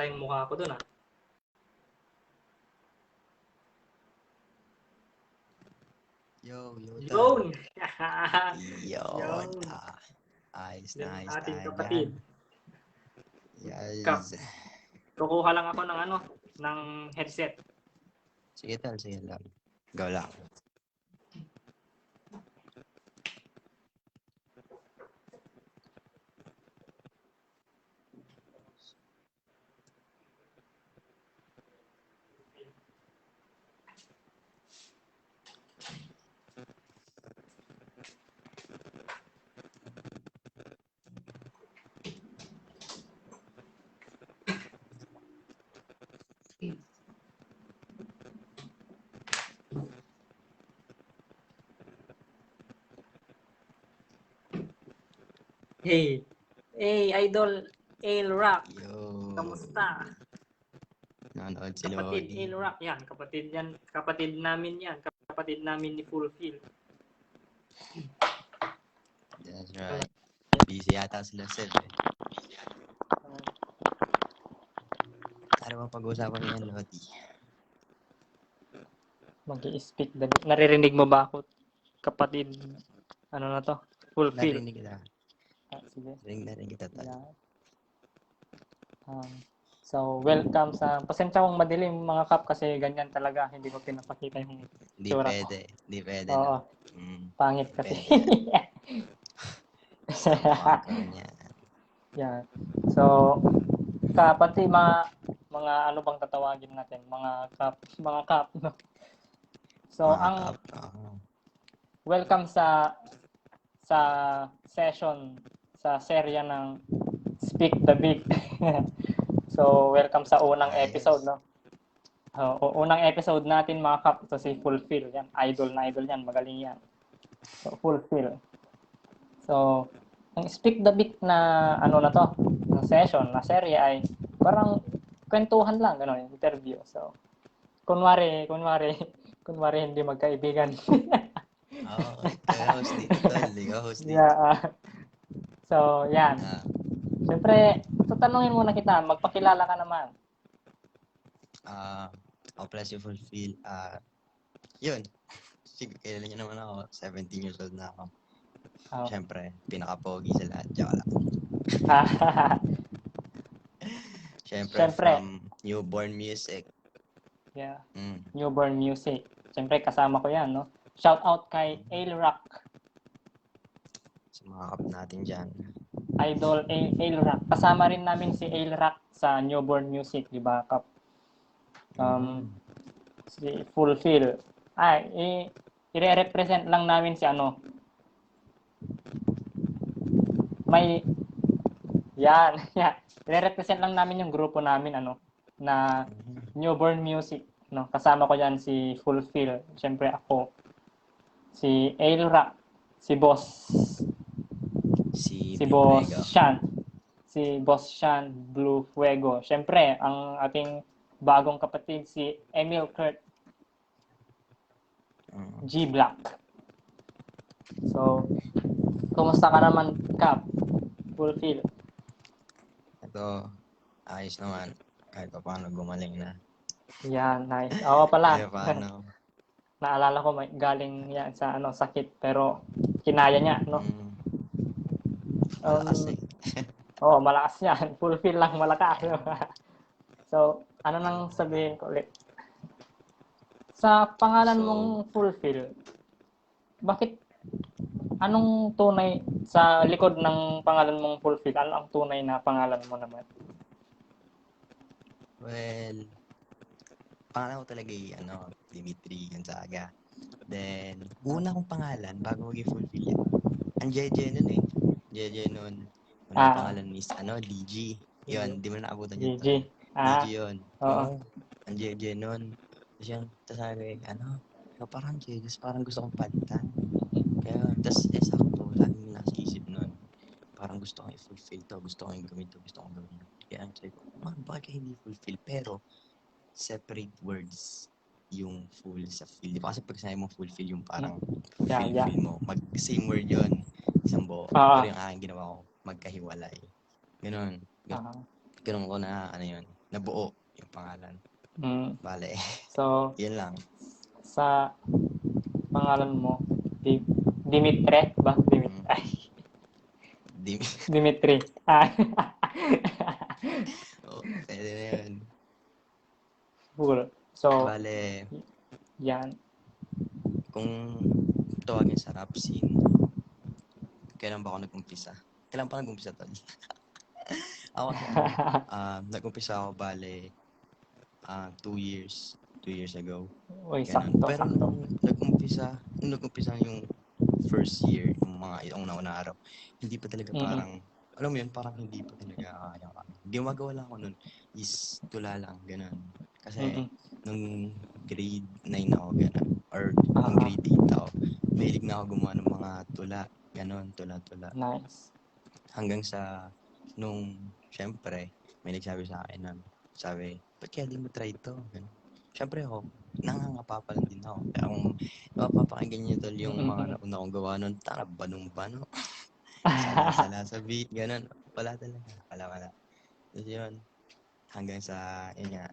yung mukha ko dun, ah. Yo, Yun! Yun. Yun. Ayos Yung na, ayos ating tayo kapatid. dyan. Kap, Yes. kukuha lang ako ng ng headset. Sige lang. Go lang. Hey, Idol A-Rock. Yo. Kamusta? Nanonood si Kapatid Lodi. A-Rock yan. Kapatid namin yan. Kapatid namin ni Fulfill. That's right. Busy yata sila Seb eh. Ano bang pag-uusapan ngayon, Lodi? Mag-i-speak. Naririnig mo ba ako? Kapatid, ano na to? Fulfill. Narinig kita. Sige. Narinig kita tayo. Yeah. So, welcome sa... Pasensya kong madilim mga kap kasi ganyan talaga. Hindi ko pinapakita yung Hindi tsura ko. pwede. Hindi pwede, Oo. no? Pangit kasi. Sa mukha ko niya. Yeah. So, pati mga ano bang tatawagin natin? Mga kap, no? So, Mga welcome sa session sa serya ng Speak the Big. So, welcome sa unang episode, no? Unang episode natin mga kap, ito si Fulfill. Yan, idol yan, magaling yan. So, Fulfill. So, ang Speak the Big na ano na to, ng session, na serye ay parang kwentuhan lang, gano'n, interview. So, kunwari hindi magkaibigan. Ikaw host dito, tol. Ikaw host dito. Yeah. So, yan. Siyempre, tatanungin muna kita, magpakilala ka naman. Ako pala si Fulfill. Yun. Sige, kilala niyo naman ako. 17 years old na ako. Siyempre, pinaka-pogi sa lahat. Joke lang. Siyempre, from Newborn Music. Yeah. Newborn Music. Siyempre, kasama ko yan, no? Shout out kay A-Rock. Sa mga kap natin dyan. Idol A-Rock. Kasama rin namin si A-Rock sa Newborn Music, di ba, Kap? Si Fulfill. I-represent lang namin si yan. I-represent lang namin yung grupo namin, na Newborn Music. No? Kasama ko yan si Fulfill. Siyempre ako. Si A-Rock. Si Boss. Si Boss Shan. Si Boss Shan Blue Fuego. Siyempre, ang ating bagong kapatid si Emil Kurt G Black. So, kumusta ka naman, Kap? Fulfill. Ito, ayos naman. Kahit pa paano gumaling na. Yan, nice. Ako pala. Kahit paano. Naalala ko galing yan sa sakit pero kinaya niya, no? Malakas eh. Malakas yan. Fulfill lang malakas. So, ano nang sabihin ko ulit? Sa pangalan mong Fulfill, bakit anong tunay sa likod ng pangalan mong Fulfill? Ano ang tunay na pangalan mo naman? Well, pangalan ko talaga Dimitri Gonzaga. Then, una kong pangalan bago maging Fulfill yan. Ang Jeje nun eh. Jeje nun. Unang pangalan is DG. Yun, di mo na naabutan yun. DG. DG yun. Oo. Ang Jeje nun. Tapos sabi, parang Jeje, parang gusto kong palitan. Kaya, tapos sakto, laging nasa isip nun. Parang gusto kong i-fulfill to, gusto kong gawin to, gusto kong gawin to. Kaya sabi ko, bakit hindi fulfill? Pero, separate words yung full sa fill. Di ba kasi pag sinabi mo fulfill yung parang fulfill mo. Same word yun. Isang buo. Pero yung aking ginawa ko, magkahiwalay. Ganon ko na, yun. nabuo yung pangalan. Mm. Bale, So, yun lang. sa pangalan mo, Dimitri ba? Mm. Ay, Di, Dimitri. Ah. pwede na yun. Cool. So, Bale, yan. kung tawagin sa rap scene, kailan ba ako nag-umpisa? Kailan pa nag-umpisa tol? Ako kasi nag-umpisa ako bale 2 years ago. Uy, Ganun. sakto, Pero sakto. nung nag-umpisa yung first year, yung nauna araw, hindi pa talaga Mm-mm. parang, alam mo yun, parang hindi pa talaga kaya. Gumagawa lang ako nun is tula lang, ganun. Kasi, Mm-mm. nung grade 9 ako, ganun, or nung Ah, grade 8 ako, mahilig na ako gumawa ng mga tula, ganun, tula-tula. nice. Hanggang sa, syempre, may nagsabi sa akin na, sabi, ba't kaya di mo try ito? Ganun. Syempre ako, nangangapa pa lang din ako. Kaya kung mapapakinggan niyo tol yung mga Mm-mm. nauna kong gawa nun, tara, banong-bano. Sala-sala sa beat, ganun. Wala talaga. Wala. Tapos yun, hanggang sa, yun nga,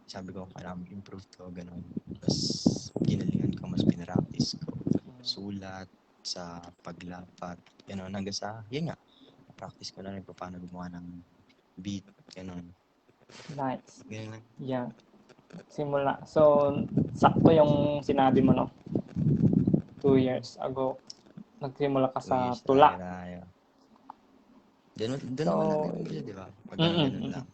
sabi ko, kailangan mag-improve to, ganun. Tapos, ginalingan ko, mas pinractice ko. Sulat, sa paglapat, ganun. Hanggang sa, yun nga, practice ko na rin pa paano gumawa ng beat, ganun. Nice. Ganun lang. Yan. Simula. So, sakto yung sinabi mo, no? 2 years ago, nagsimula ka 2 sa years tula. tayo. Doon naman So, natin umpisa, di ba? Pag ganun lang.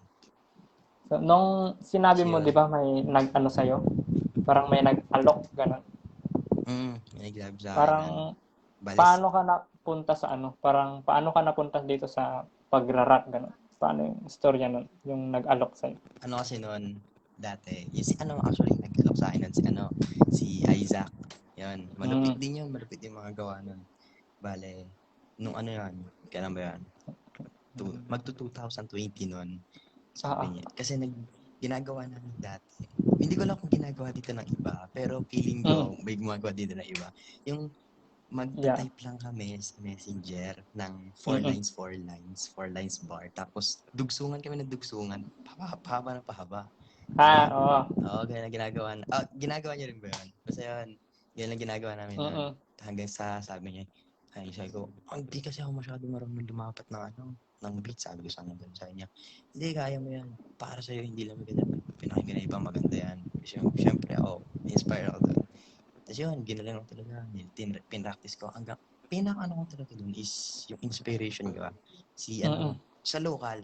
So, nung sinabi Kasi mo, di yun, ba, may nag-ano sa'yo? Parang may nag-alok, gano'n. may nagsabi sa akin nun. Parang, Balis, paano ka napunta sa ano? Parang, paano ka napunta dito sa pagra-rap, gano'n? Paano yung istorya nun? Yung nag-alok sa'yo? ano kasi nun, dati, yung actually, nag-alok sa akin nun, si Isaac. Yun, malupit Mm. din yun, malupit yung mga gawa nun. Bale, nung ano yun, kailan ba yun? Magto 2020 nun, Ah, sabi niya. Kasi ginagawa namin dati. Hindi ko alam kung ginagawa dito ng iba, pero feeling mm. ko may gumagawa dito ng iba. Yung Yeah. magta-type lang kami sa Messenger ng 4 Mm-mm. lines, 4 lines bar. Tapos, dugsungan kami ng dugsungan. Pahaba na pahaba. Ganun. Oo. Oo, ganyan ang ginagawa. Ginagawa niya rin ba yun? Basta yun. Yan ang ginagawa namin nun. Mm-mm. Hanggang sa sabi niya, sabi ko, hindi kasi ako masyado marunong lumapat ng beat. Sabi ko sa kanya, sabi niya, hindi, kaya mo yan. Para sa'yo, hindi lang maganda. Pinakinggan na ibang maganda yan. Siyempre, inspire ako doon. Tapos yun, ginaling ko talaga. Pinractice ko. Hanggang, pinaka-ano ko talaga dun is yung inspiration ko. Mm-mm. Sa local.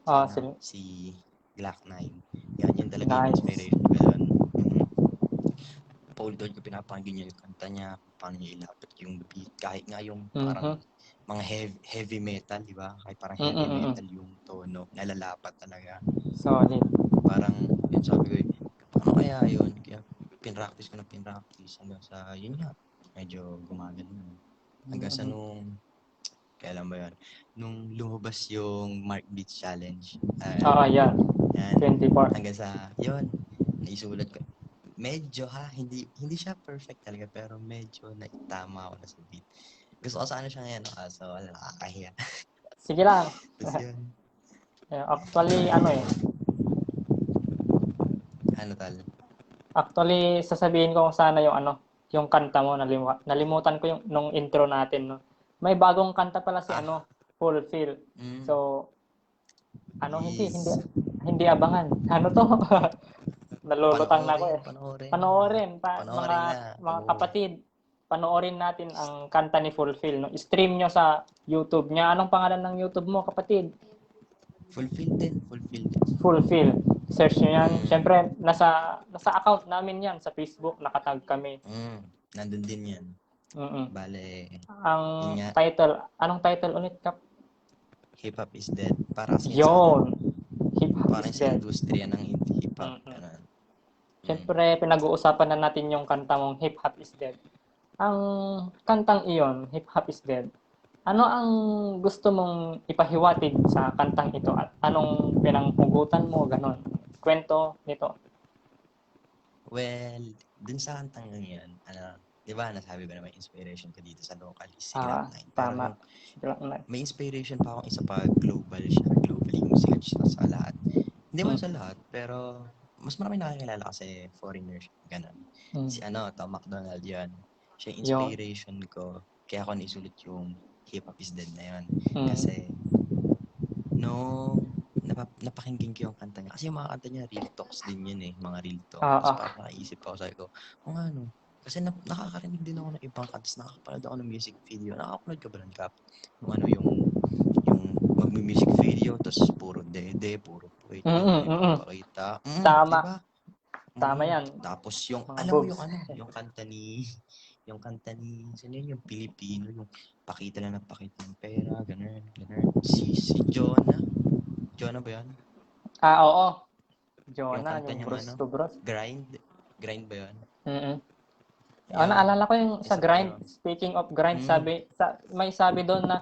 Ah, Si Glock 9. Yan, yun talaga yung nice. inspiration ko dun. Paulit-ulit ko pinapakinggan niya yung kanta niya, paano niya ilapit yung beat. Kahit nga yung parang Mhm. mga heavy metal, di ba? Kahit parang heavy Mm-mm. metal yung tono, nalalapat talaga. Solid. Parang, yun sabi ko, paano kaya yun? Kaya pinractice ko hanggang sa, yun nga, medyo gumagano na. Hanggang sa Mm-mm. kailan ba yun? Nung lumabas yung Mark Beats Challenge. Yeah. Yan. 24. Hanggang sa, yun, naisulat ko. Medyo hindi siya perfect talaga, pero medyo naitama ako na sa beat. Gusto ko sana siya ngayon, kaso wala, nakakahiya. Sige lang. Tapos yun, Actually, Actually, sasabihin ko kung sana yung yung kanta mo, nalimutan ko yung nung intro natin, no. May bagong kanta pala si Fulfill. mm, So, hindi hindi is, hindi abangan. Ano to? Nalulutang na ako panoorin, eh. panoorin. Panoorin mga Panoorin na. mga Oo. kapatid. Panoorin natin ang kanta ni Fulfill, no. Stream nyo sa YouTube niya. Anong pangalan ng YouTube mo, kapatid? Fulfilled din. Fulfill. Search nyo yan. Mm, Siyempre, nasa account namin yan sa Facebook. Nakatag kami. nandun din yan. Mm. Bale, Ang yun nga, anong title ulit, Kap? Hip Hop is Dead. Para kasi sa Yon. Hip Hop parang is sa Dead. industriya ng hip hop. Mm-mm. Ganun. Siyempre, pinag-uusapan na natin yung kanta mong Hip Hop is Dead. Ang kantang iyon, Hip Hop is Dead, ano ang gusto mong ipahiwatig sa kantang ito at anong pinanghugutan mo, ganon? Kwento nito. Well, dun sa kantang yan, di ba, nasabi ko na may inspiration ko dito sa local is si Glock 9. Pero Tama. may inspiration pa akong isa pa, global siya. Globally yung sikat siya sa lahat. Hindi man sa lahat, pero mas marami nakakilala kasi foreigners, ganun. Si Tom McDonald yan. Siya yung Yung, inspiration ko. Kaya ako naisulit yung Hip Hop is Dead na yun. mm, Kasi, napakinggan ko yung kanta niya. Kasi yung mga kanta niya, real talks din yun eh. Mga real talk. Tapos ah, parang naisip ako, sabi ko, kung ano, kasi nakakarinig din ako ng ibang kanta. Tapos nakakapanood ako ng music video. Nakakapanood ka ba ng Kap? Yung magmi-music video, tapos puro dede, puro puwet, yun lang mm. ipapakita. Di Tama, ba? tama yan. Tapos yung, Mga alam mo boobs. yung sino yun, yung Pilipino, yung pakita lang ng pakita ng pera, ganun. Si Jonah ba yan? Oo. Yung Jonah, kanta yung niyang Bruce to Bruce. grind ba yun? Mm. Yun, Naalala ko yung sa isa pa grind. yun. Speaking of grind, Mm, may sabi doon na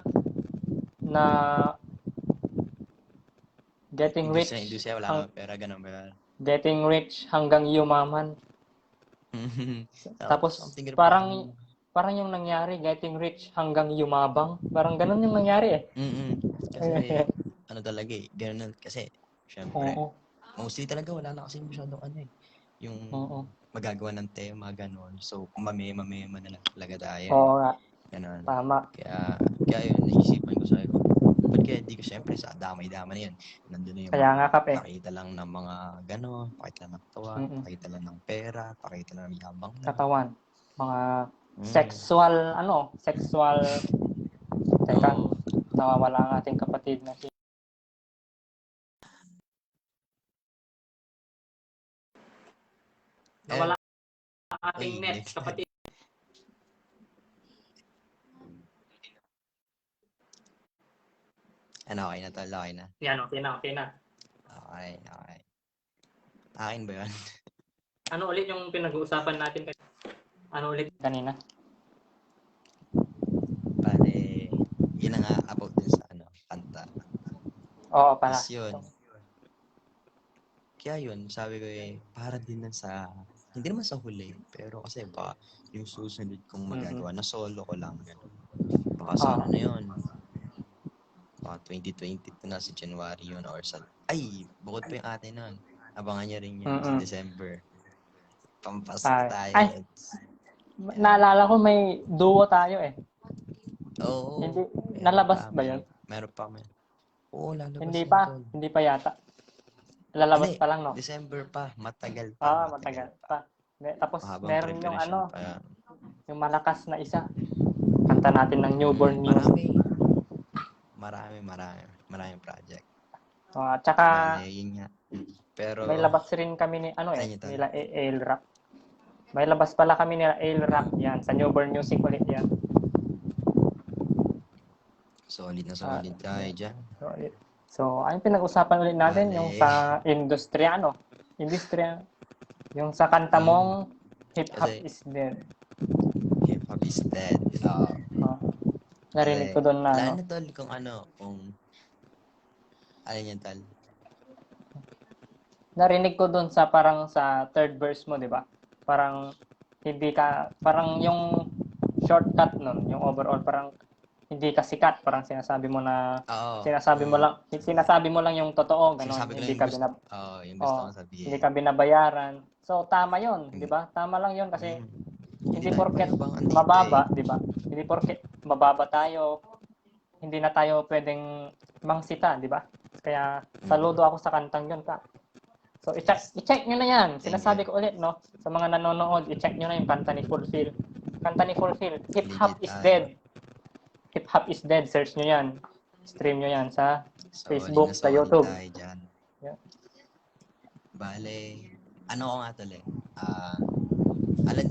getting rich industriya, wala hang, naman pera, ganun ba yun? getting rich hanggang yumaman. Tapos Something ganun parang parang, parang yung nangyari, getting rich hanggang yumabang. Parang ganun yung nangyari eh. kasi, ano talaga eh, ganun, kasi, syempre, Oo. mostly talaga wala na kasi masyadong yung Oo. magagawa ng tema, ganun. So, mamema na lang talaga tayo. Oo nga, Ganun. tama. Kaya yun, naisipan ko, sabi ko, ba't kaya di ko, syempre, sa damay-damay na yun. Nandun na yung Kaya mga nga kap eh. pakita lang ng mga gano'n, pakita lang ng tawa, Mm-mm. pakita lang ng pera, pakita lang ng yabang lang. Katawan. Mga Mm. sexual, teka, Oo. nawawala ang ating kapatid na si Eh, nawala ang ating uy, net, next time. kapatid. Ano, okay na tol, okay na. Yan, okay na, okay na. Okay. Akin ba yun? Ano ulit yung pinag-uusapan natin kanina? Ano ulit kanina? Bale, yun na nga about dun sa kanta. Oo pala. Tapos yun, kaya yun, sabi ko para din sa, hindi naman sa huli, pero kasi baka yung susunod kong magagawa, na solo ko lang, gano'n. Baka sa Oo. na yun, baka 2022 na, sa January yun, or bukod pa yung ate nun. Abangan niya rin yun, sa Mm-mm. December. Pampasok tayo. Ay, naalala ko may duo tayo eh. Oo. Hindi, nalabas ba yun? Meron pa. Oo, lalabas Hindi yun, pa, tol. hindi pa yata. Lalabas Hindi, pa lang, no? December pa. Matagal Matagal pa. pa. Tapos Mahabang meron yung preparation pa yan. yung malakas na isa. Kanta natin ng newborn music. Maraming project. Tsaka Bale, yun nga. Pero, may labas rin kami ayun tol. nila Ale Rap. May labas pala kami nila Ale Rap yan. Sa newborn music ulit yan. Solid tayo dyan. So, ayun pinag-usapan ulit natin Bale. yung sa industriya. Yung sa kanta mong Hip Hop Kasi, is Dead. Hip Hop is Dead. Narinig ko doon na Lalo tol, kung alin yan tol? Narinig ko doon sa parang sa third verse mo, di ba? Parang parang yung shortcut nun, yung overall parang hindi ka sikat, parang sinasabi mo Oo. sinasabi mo lang yung totoo, ganon. Sinasabi ko lang Hindi yung ka gusto, yung gusto oh, kong hindi sabihin. ka binabayaran. So tama 'yon, 'di ba? Tama lang 'yon kasi Hindi hindi tayo porket payabangan dito mababa, 'di ba? Hindi porket mababa tayo, hindi na tayo pwedeng mangsita, 'di ba? Kaya saludo ako sa kantang 'yon, ka. So, i-check nyo na yan. Thank you. Sinasabi ko ulit, no? Sa mga nanonood, i-check nyo na yung kanta ni Fulfill. Kanta ni Fulfill, Hip Hop Legit is tayo. Dead. Hip Hop is Dead. Search nyo yan. Stream nyo yan sa Facebook, sa Solid YouTube. tayo dyan. Yeah. Bale, ano ko nga tuloy?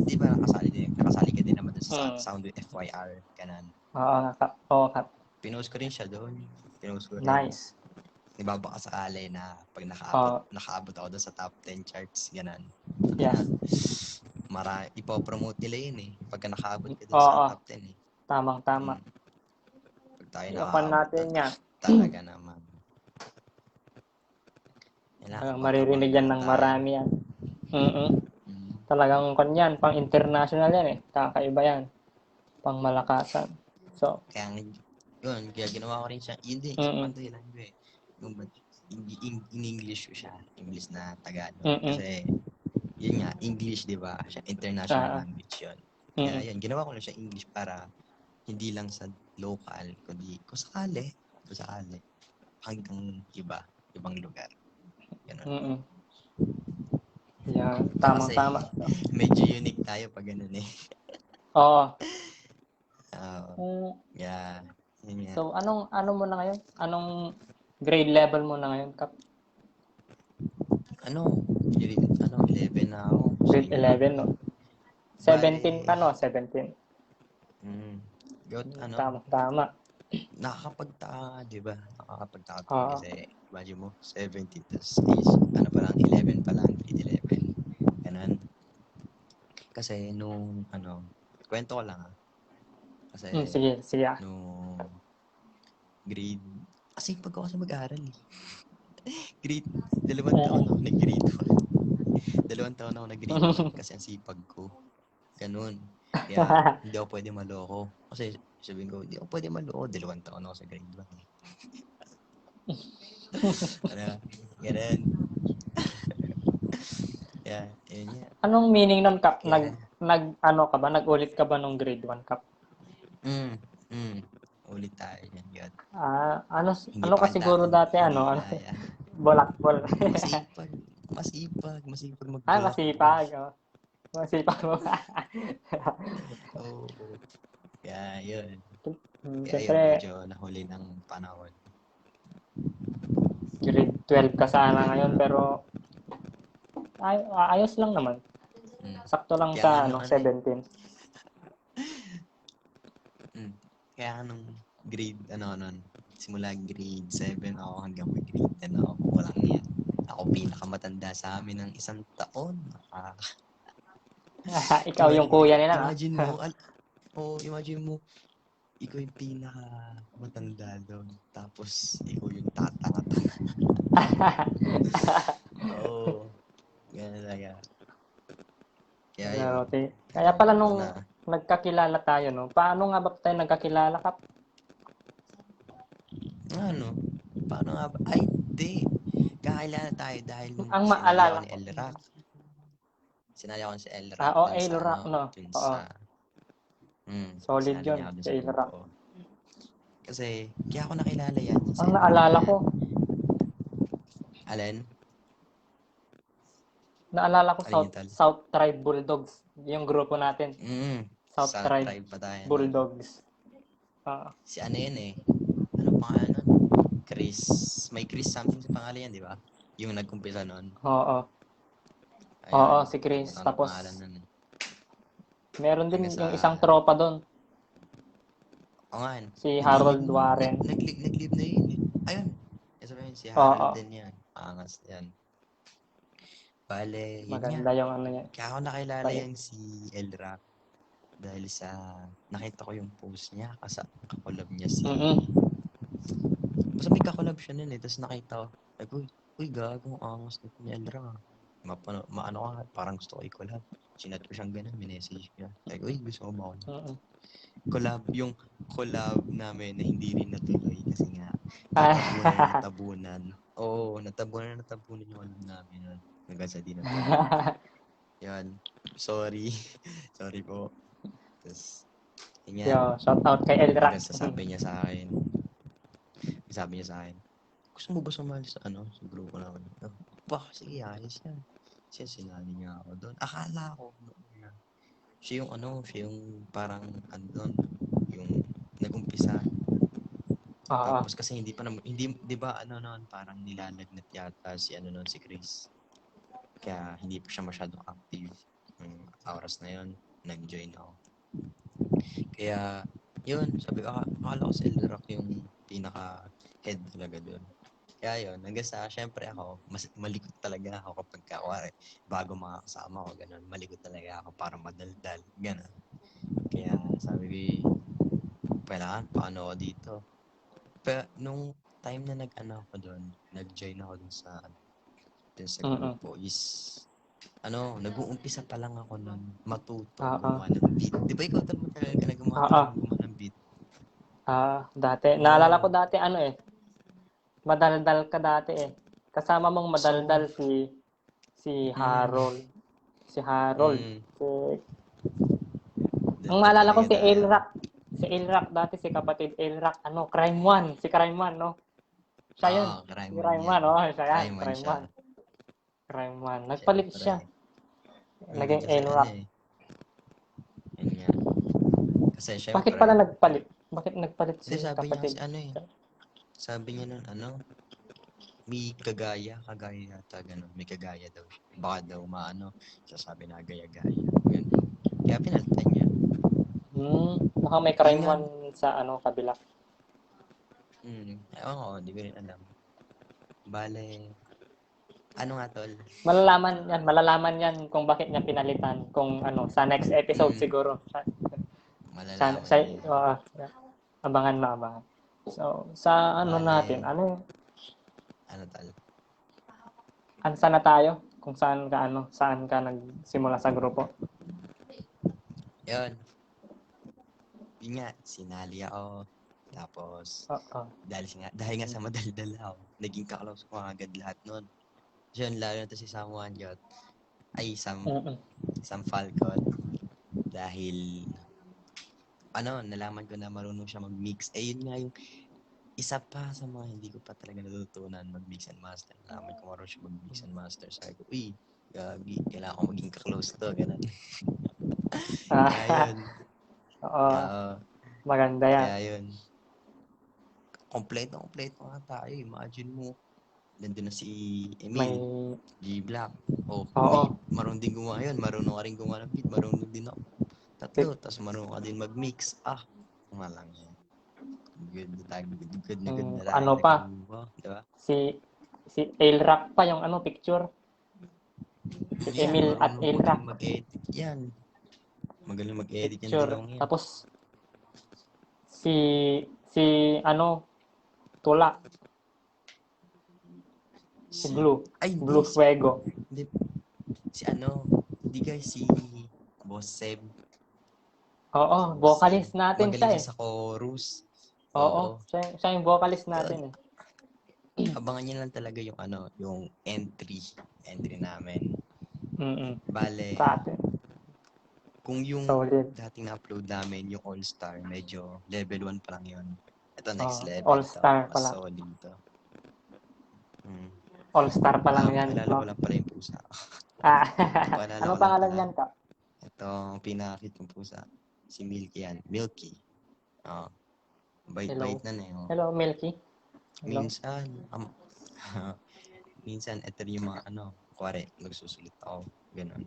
Di ba nakasali ka din naman sa Sound with FYR, kanan. Oo, Kap. Pinost ko rin siya doon. Nice. Di ba baka sakali na pag nakaabot ako doon sa top 10 charts, ganan. Yeah. Ipopromote nila yun eh. Pagka nakaabot ka doon sa top 10 eh. Tamang-tama. Pag tayo Iyakan nakaabot natin doon, yan. talaga naman. Maririnig yan ng marami yan. Talagang kanyan, pang international yan eh. Kakaiba yan. Pang malakasan. So, Kaya ginawa ko rin siya. Yun din, isa pang dahilan ko eh. in-English ko siya. English na Tagalog. Mm. Kasi, yun nga, English, di ba? Siya, international language yun. Kaya Mm. yun, ginawa ko na siya English para hindi lang sa local, kundi kung sakali, hanggang ibang lugar. Ganun. Mm. Yan, Ito kasi, tamang-tama. medyo unique tayo pag ganun eh. Oo. Yeah. Yun nga. So, ano mo na ngayon? Anong grade level mo na ngayon, Kap? Grade 11 na ako. Grade Senior 11, na. no? 17 ka, no? 17. Tama. Nakakapagtaka, di ba? Nakakapagtaka Oo. kasi, imagine mo, 17, tas pa lang, 11 pa lang, grade 11. Ganun. Kasi kwento ko lang Kasi, Sige. nung grade, kasi pag ako mag-aaral grade, 2 taon ako nag-grade 1. 2 taon ako nag-grade 1 kasi ang sipag ko. Ganun. Kaya, hindi ako pwede maloko. Kasi, sabihin ko, hindi ako pwede maloko. 2 taon ako sa grade 1. Ganun. Yeah, yun yan. Anong meaning nun, Kap? Kaya, Nag-ulit ka ba nung grade 1, Kap? ulit tayo yan. Yun. Ano pa ka siguro dati, hindi kaya. Bolakbol. Masipag magbolakbol. Masipag. Oh. Masipag mo. Oo. Kaya, yun. Siyempre, Medyo nahuli ng panahon. grade 12 ka sana ngayon, pero ayos lang naman. Sakto lang Kaya sa 17. Kaya nung grade, simula grade 7 ako hanggang grade 10 ako, walang yan. Ako pinakamatanda sa amin ng 1 taon. Ikaw yung kuya nila, ha? Imagine mo, ikaw yung pinakamatanda doon. Tapos, ikaw yung tatanga-tanga. Oo. Ganun talaga. Kaya yun. Kaya pala nung nagkakilala tayo, no? Paano nga ba tayo nagkakilala, Kap? Paano nga ba? Ay, di. Kakilala tayo dahil nung Ang sinali ako maalala ni ko. Elrac. Sinali ako si Elrac dun sa Elrac, no? dun Oo. sa Solid sinali yun, niya ako dun si sa Elrac. grupo. Kasi, kaya ako nakilala yan. Ang naalala ko, Alin? naalala ko Alin yun, Tal? South Tribe Bulldogs, yung grupo natin. South Sa Tribe tribe pa tayo. Bulldogs. Si ano yun eh? Ano pangalan nun? Chris. May Chris something sa pangalan yan, di ba? Yung nagkumpisa nun. Oo. Ayun. Oo, si Chris. Ano Tapos, pangalan nun? meron din yung isang tropa doon. Oo nga. Si Harold Warren. Nag-live na yun eh. Ayun. Sabihin si Harold din yan. Angas yan. Bale, yun nga. Maganda yung ano niya. Kaya ako nakilala yan si Elrac. Dahil sa, nakita ko yung post niya. Kasi kakolab niya si... Basta may kakolab siya nun eh. Tapos nakita ko. Ay, uy, gago. Angas nito ni Elrac. Maano ka, parang gusto ko i-collab. Sinat ko siyang ganun, minessage niya. Ay, uy, gusto ko ba ako? Yung collab namin na hindi rin natuloy kasi nga natabunan yung collab namin nun. Hanggang sa di natuloy. Yan. Sorry. Sorry po. Tapos, Yo, shout out kay Elrac. Sabi niya sa akin, gusto mo ba sumali sa grupo namin? Sige, ayos yan. Siya, sinali niya ako doon. Akala ko, siya yung parang, yung nag-umpisa. Tapos kasi hindi, di ba, parang nilalagnat yata si Chris. Kaya hindi pa siya masyadong active. Oras na yun, nag-join ako. Kaya, yun, sabi ko, akala ko si Elrock yung pinaka-head talaga doon. Kaya yun, hanggang sa, syempre ako, malikot talaga ako kapag kakwari, bago makakasama ko, ganun, malikot talaga ako para madaldal, ganun. Kaya sabi ko, kailangan, paano ako dito? Pero nung time na nag-join ako dun sa grupo is, nag-uumpisa pa lang ako nun matuto gumawa ng beat. Di ba ikaw talaga ka gumawa ng beat? Dati. Naalala ko dati madaldal ka dati eh. Kasama mong madaldal si Harold. Si Harold. Mm, Si, ang daldal maalala ko talaga si tayo. Elrock. Si Elrock dati, si kapatid Elrock. Crime One. Si Crime One, no? Siya yun. Oo, Si crime man Crime yan. One, oh. Siya yan. Crime man Crime siya. One. Crime One. Nagpalit Siyempre. siya. Naging Kasi ano Elrock. eh. Yun nga. Kasi Bakit siyempre. pala nagpalit? Bakit nagpalit Hindi, si sabi niya kasi kapatid? ano eh. Sabi niya nun, may kagaya yata, ganun. May kagaya daw. Baka daw maano, sasabi na gaya-gaya. Yun. Kaya pinalitan niya. Baka may Yun Crime nga. One sa kabila. Ewan ko, di ko rin alam. Bale, ano nga tol? Malalaman yan kung bakit niya pinalitan. Kung sa next episode Mm, siguro. malalaman Sa, niya. abangan mo, abangan. So, sa natin, Bale, ano tol? saan na tayo? Kung saan ka nagsimula sa grupo? Yun. Yun nga, sinali ako. Tapos, Oo. dahil nga sa madaldal ako, naging kaklose ko agad lahat nun. Yun, lalo na to si Sam Wanjot. Ay, Mm-mm. Sam Falcon. Dahil, nalaman ko na marunong siya mag-mix. Yun nga yung isa pa sa mga hindi ko pa talaga natutunan mag-mix and master. Nalaman ko marunong siya mag-mix and master. Sabi ko, uy, gagi, kailangan ko maging kaklose to. Ganun. Kaya yun. Oo, Kaya, maganda yan. kaya yun. Kompleto nga tayo. Imagine mo, nandun na si May, Emil, G-Black. oo, Beat, marunong din gumawa yun. Marunong ka rin gumawa ng beat. Marunong din ako. Tatlo, tapos marunong ka din mag-mix. Malang yan. Good na tayo. Good na tayo pa, nag-grupo. Diba? si Elrock pa yung picture. Si Yan, Emil at magaling Elrock mag-edit yan. Magaling mag-edit yung picture. dalawang yan. Tapos, si, si, Tula, si Blue, Ay, Blue hindi. Fuego. Hindi, hindi guys, si Boss Seb. Oo, Si Boss Seb. vocalist natin Magaling siya siya sa chorus. Oo, siya yung vocalist Yun. natin Abangan niyo lang talaga yung yung entry namin. Bale, Sa atin. kung yung Solid. dating na-upload namin, yung All-Star, medyo level 1 pa lang yun. Ito, next level to. All-Star pa Mas lang. solid to. All-Star pa lang yan, Pakilala no? ko lang pala yung pusa. Ah, Pakilala anong ko lang pangalan pala. niyan ka? Ito, ang pinakakit ng pusa. Si Milky yan. Milky. Bait-bait na na yun. Hello, Milky. Hello. Minsan, ito yung mga kuwari, nagsusulit ako. Ganun.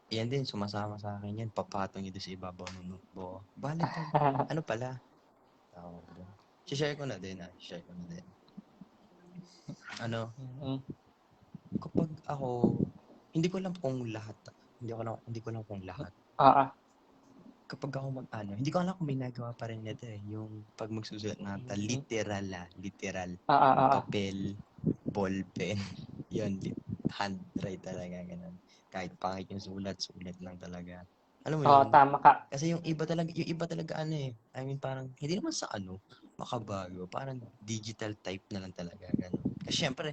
Yan din, sumasama sa akin yan. Papatong ito sa ibabaw ng notebook. Bale to. Ano pala? Share ko na din. Share ko na din. Kapag ako, hindi ko alam kung lahat. Hindi ko alam kung lahat. Kapag ako hindi ko alam kung may nagawa pa rin nito eh. Yung pag magsusulat nga, literal. Papel, ballpen. Yun, handwrite talaga, ganun. Kahit pangit yung sulat lang talaga. Alam mo yun? Tama ka. Kasi yung iba talaga I mean, parang, hindi naman sa makabago. Parang digital type na lang talaga, ganun. Kasi syempre,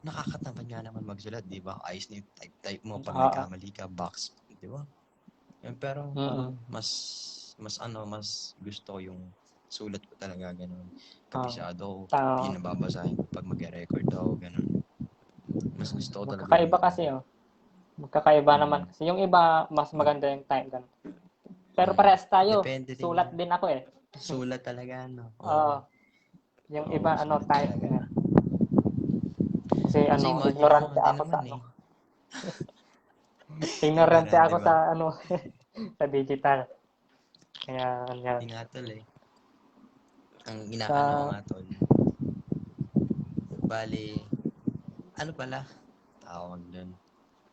nakakatamad nga naman magsulat, di ba? Ayos na yung type mo. Pag nagkamali ka, box, di ba? Pero parang mas gusto ko yung sulat ko talaga, ganun. Kabisado ko, yun ang babasahin ko pag mag-record ako, ganun. Mas gusto ko talaga yung Magkakaiba kasi, Magkakaiba naman kasi. Yung iba, mas maganda yung time. Ganun. Pero parehas tayo. Depende din. Sulat din ako eh. Sulat talaga, Yung iba, type. Talaga. Kasi ignorante ako sa ignorante ako diba? sa sa digital. Kaya, Tinatol eh. Ang inaano nga tol. Bali, pala? Tawag dun.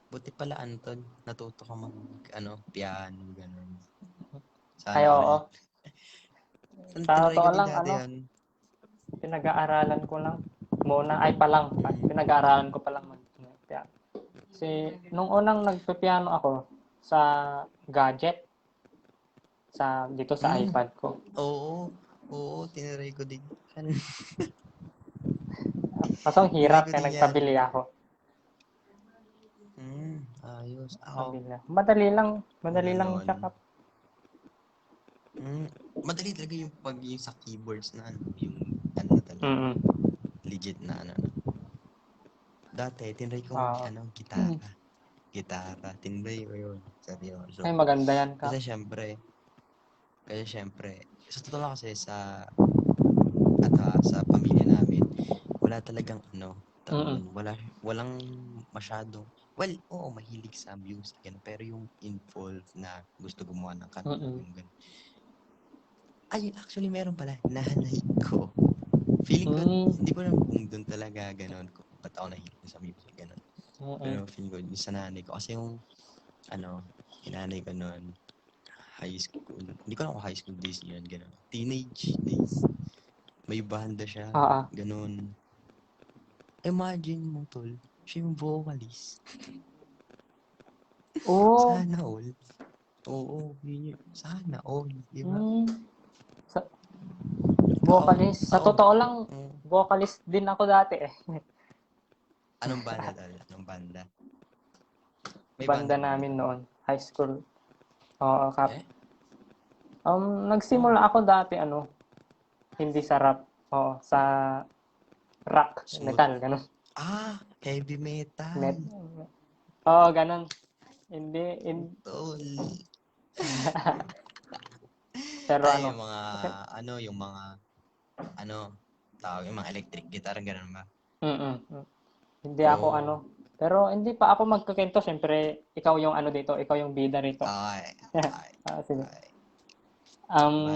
Buti pala, Anton, natuto ka piano, ganun. Sana all. Sa totoo lang, yun. pinag-aaralan ko lang muna, pinag-aaralan ko pa lang mag-piano. Kasi, nung unang nagpipiano ako sa gadget, dito sa iPad ko. Oo, tiniray ko din. Kaso ang Tinry hirap ko kaya din yan. nagpabili ako. Ayos. Ako, Pabili. Madali wala lang nun. siya, Kap. Madali talaga yung pag yung sa keyboards na ano, yung ano talaga, Mm. legit na ano. Dati, tinry ko Oo. gitara. Gitara, tinry ko yun. Seryoso. Ay, maganda yan, Kap. Kasi syempre, sa totoo lang kasi sa pamilya namin, wala talagang tawag Mm. nun, walang masyadong, well, oo, mahilig sa music, pero yung involved na gusto gumawa ng kanta, Mm. yung ganun. Ay, actually, meron pala, nanay ko. Feeling ko, Mm. hindi ko alam kung doon talaga ganun, kung ba't ako nahilig sa music, ganun. Mm. Pero feeling ko, yung sa nanay ko, kasi yung nanay ko noon, high school, hindi ko alam kung high school days yun, ganun. Teenage days, may banda siya, Oo. ganun. Imagine mo, tol, siya yung vocalist. Oh. Sana all. Oo, yun yun. Sana all, di ba? Sa vocalist. Sa totoo lang, Mm. vocalist din ako dati eh. Anong banda tol? Anong banda? May Banda banda ba namin kayo? noon, high school. Oo, Kap. Eh? Nagsimula ako dati, hindi sa rap. Oo, sa rock, Smooth. metal, ganun. Heavy metal. Oo, ganun. Hindi, Tol. pero Ay, yung mga, tawag yung mga electric guitar, ganun ba? hindi ako Oh. pero hindi pa ako magkukento. Siyempre, ikaw yung dito, ikaw yung bida rito. Ay. Sige.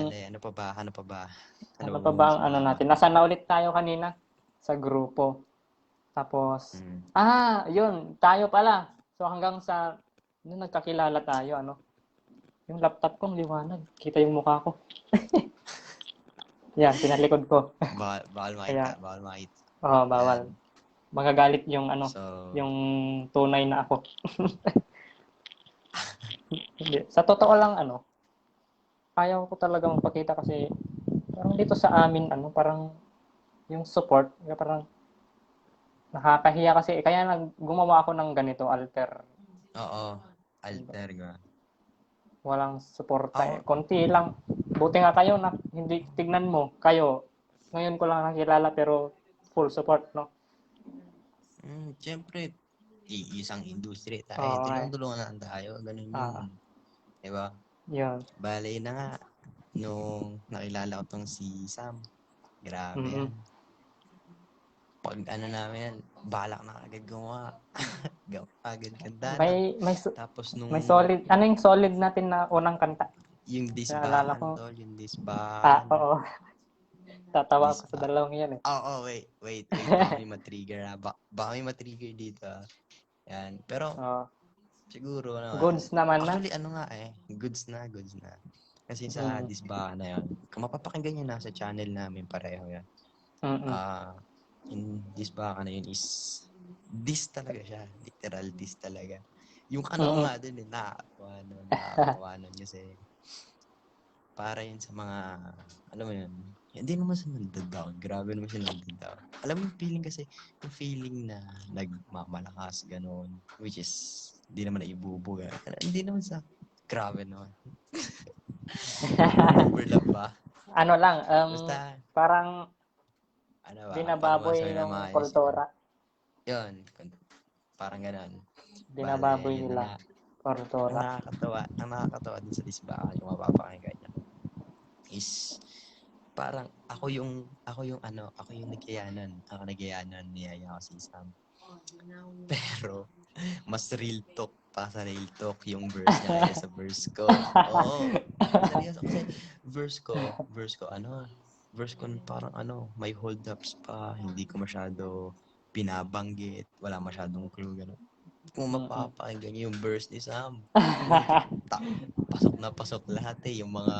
Bale, ano pa ba? Ano Ano pa ba bang ang sumama? natin? Nasaan na ulit tayo kanina? Sa grupo. Tapos, yun, tayo pala. So hanggang sa, nagkakilala tayo, yung laptop kong liwanag. Kita yung mukha ko. Yan, pinalikod ko. Bawal Kaya, makita, bawal makita. bawal. Yan. Magagalit yung So, yung tunay na ako. Hindi. Sa totoo lang, ayaw ko talaga magpakita kasi parang dito sa amin, parang yung support, parang nakakahiya kasi. Kaya gumawa ako ng ganito, alter. oo. Alter nga. Walang suporta Ako, eh. Konti lang. Buti nga kayo na hindi tignan mo. Kayo, ngayon ko lang nakilala pero full support, no? siyempre, isang industry tayo. Oo, Tulungan na tayo. Ganun yun. Diba? yun. Bale na nga, nung nakilala ko tong si Sam, grabe Mm-mm. yan. Pag namin, balak na agad gumawa. Agad ganda na. Tapos May solid. Ano yung solid natin na unang kanta? yung Naalala disbahan, ko. tol, yung disbahan. Oo. Tatawa ako sa dalawang yan eh. Wait. Baka may matrigger ha. Baka may matrigger dito ha. Yan. Pero, siguro naman. Goods naman na. Actually, goods na. Kasi sa disbahan na yan, kung mapapakinggan nyo na sa channel namin, pareho yan. Yung disbahan na yun is, dis talaga siya. Literal dis talaga. Yung ko nga din nakakakuha nun kasi, para yun sa mga, alam mo yun, hindi naman siya nagda-down. Grabe naman siya nagda-down. Alam mo yung feeling kasi, yung feeling na nagmamalakas, gano'n, which is, hindi naman naibubuga. Hindi naman sa, grabe naman. Overlap ba? Ano lang, Basta, parang, ano ba, binababoy yung kultura. Yun, parang gano'n. Binababoy Yun nila. na nga. Kultura. Ang nakakatawa din sa disbahan, yung mapapakinggan niya, is, parang ako yung nagayanan. Ako nagayanan, niyaya ko si Sam. Pero, mas real talk pa sa real talk yung verse niya kaya sa verse ko. Oo. Seryoso kasi verse ko parang may hold-ups pa, hindi ko masyado binabanggit, wala masyadong clue, gano'n. Kung mapapakinggan niyo yung verse ni Sam, pasok na pasok lahat yung mga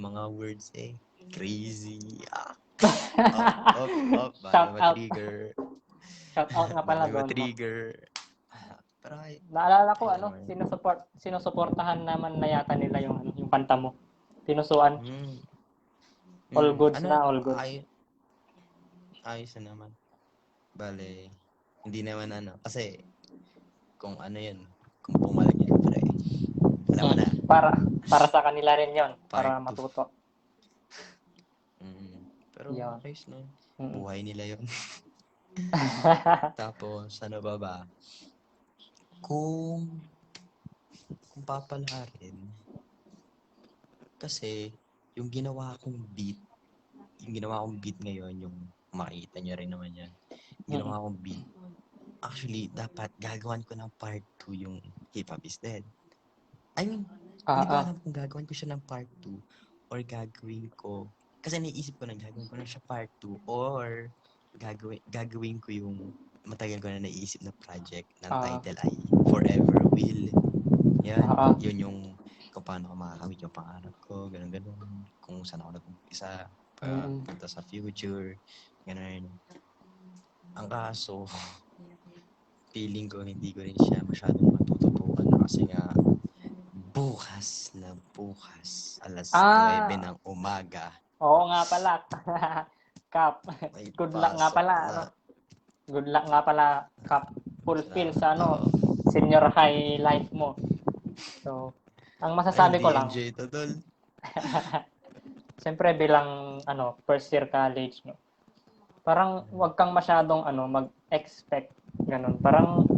mga words crazy. Shout out. Trigger. Shout out nga pala doon. Trigger. Pero naalala ko sinusuportahan naman na yata nila yung kanta mo. Pinusuan. All goods na, all goods. ayos na naman. Bale, hindi naman kasi kung ano yun, kung pumalag yun, pre, alam mo na, Para sa kanila rin 'yon, part para 2. matuto. Pero 'Yon. ayos na. Mm. Buhay nila yun. Tapos, ano ba? Kung papalarin, kasi yung ginawa kong beat ngayon, yung makita nyo rin naman yan. Ginawa kong beat, actually, dapat gagawan ko ng part 2 yung Hip Hop is Dead. I mean, hindi ko alam kung gagawin ko siya ng part 2 or gagawin ko, kasi naisip ko na gagawin ko na siya part 2 or gagawin ko yung matagal ko na naisip na project ng title ay Forever Will. Yan, yun yung kung paano ko makakamit yung pangarap ko, ganun. Kung saan ako nag-umpisa, punta sa future, ganun. Ang kaso, feeling ko hindi ko rin siya masyadong matututukan kasi nga bukas, alas 9 ng umaga. Oo nga pala. Kap, May good luck nga pasok pala. na. Ano? Good luck nga pala, Kap. Fulfill sa senior high life mo. So, ang masasabi ko lang, enjoy ito, tol. siyempre bilang first year college, no. Parang wag kang masyadong mag-expect ganun. Parang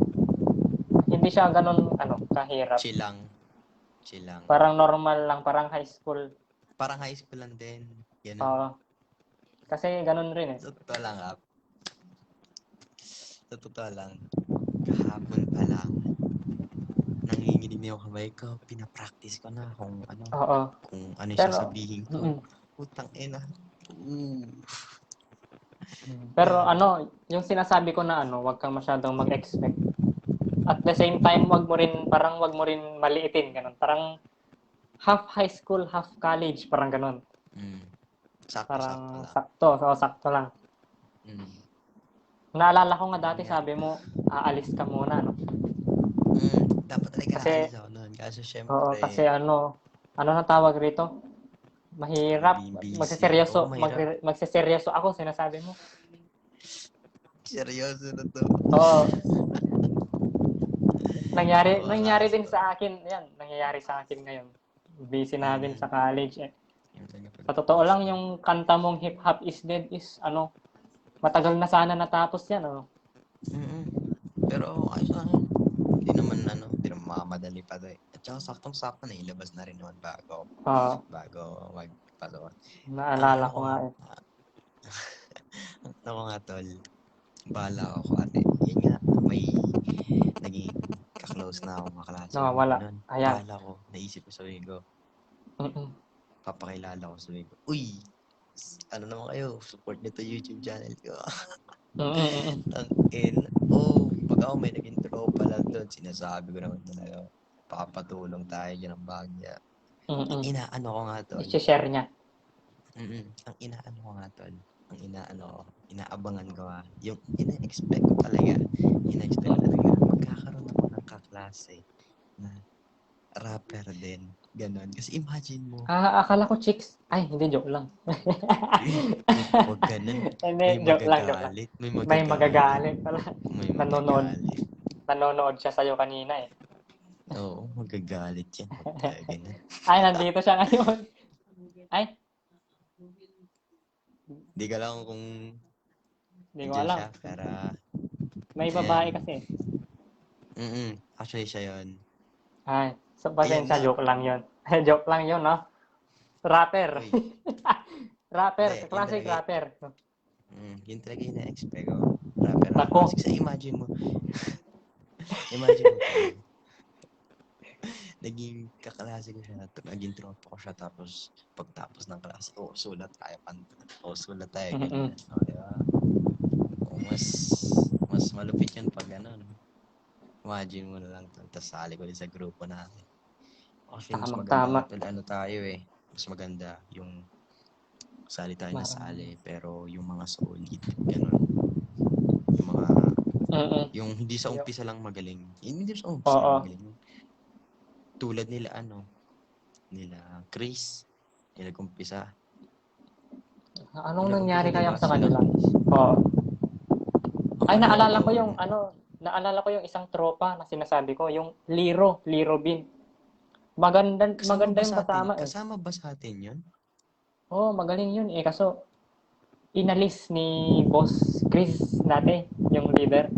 hindi siya ganun kahirap. Chill lang. Parang normal lang, parang high school. Parang high school lang din. Oo. Kasi ganun rin eh. Sa totoo lang. Kahapon pa lang. Nanginginig na yung kamay ko. Pinapractice ko na kung ano. Oo. Kung ano Pero, sasabihin ko. Putang ina. Pero yung sinasabi ko na wag kang masyadong mag-expect. At the same time, wag mo rin maliitin ganun. Parang half high school, half college, parang ganun. Sakto-sakto lang. Sakto lang. Naalala ko nga dati, sabi mo, aalis ka muna, no? Dapat talaga aalis ako nun. Kaso syempre... Oo, kasi ano na tawag rito? Mahirap. Magseseryoso. Magseseryoso ako, sinasabi mo. Seryoso na to. Oo. Nangyari din sa akin. Yan, nangyayari sa akin ngayon. Busy na din sa college eh. Sa totoo lang, yung kanta mong Hip Hop is Dead is matagal na sana natapos yan, Pero ayos lang yun. Hindi naman makamadali pa to eh. At saka saktong-sakto na ilabas na rin naman bago magpalo. Naalala ko nga eh. Ako nga tol, bahala ako ate. Yun nga, may naging ka-close na ako mga klase. Nawawala. Ayan. Bahala ko, naisip ko sabihin ko. Mm-mm. Papakilala ko sabihin ko, uy, ano naman kayo, support nito YouTube channel ko. Pag ako may naging tropa lang doon, sinasabi ko naman talaga, papatulong tayo dyan ang bagya. Ang inaano ko nga tol. I-share niya. Ang inaano ko nga tol. Inaabangan ko yung ina-expect ko talaga. Magkakaroon ako ng kaklase na rapper din. Ganon. Kasi imagine mo. Akala ko chicks. Ay, hindi, joke lang. Huwag ganon. May magagalit. May magagalit pala. Nanonood siya sa'yo kanina eh. Oo, magagalit yan. Ganon. Ay, nandito siya ngayon. Ay. Hindi ka lang kung hindi ko alam. Siya, pero may babae kasi. Actually, siya yun. Ay, so pasensya, joke lang yun. Joke lang yun, no? Rapper. Rapper, classic rapper. Yun talaga yung na-expect ko. Rapper. Nako. Kasi imagine mo. Naging kaklase ko siya, naging tropa ko siya, tapos pagtapos ng klase, sulat tayo, ganyan. Diba? Mas malupit yun pag gano'n. Imagine mo na lang, tapos sali ko din sa grupo natin. Actually, mas maganda, tayo eh. Mas maganda yung sali tayo na sali, pero yung mga solid, gano'n. Yung mga, yung hindi sa umpisa lang magaling. Hindi sa umpisa lang magaling. Tulad nila Chris, nila kumpisa. Anong Yung nangyari umpisa, di kaya ba? sa Sila kanila? Chris. Oo. Ang Ay, ano ako naalala ko doon, yung naalala ko yung isang tropa na sinasabi ko, yung Liro Bin. Maganda, kasama maganda ba yung sa atin? kasama eh. Kasama ba sa atin yun? Oo, magaling yun eh. Kaso, inalis ni Boss Chris dati, yung leader.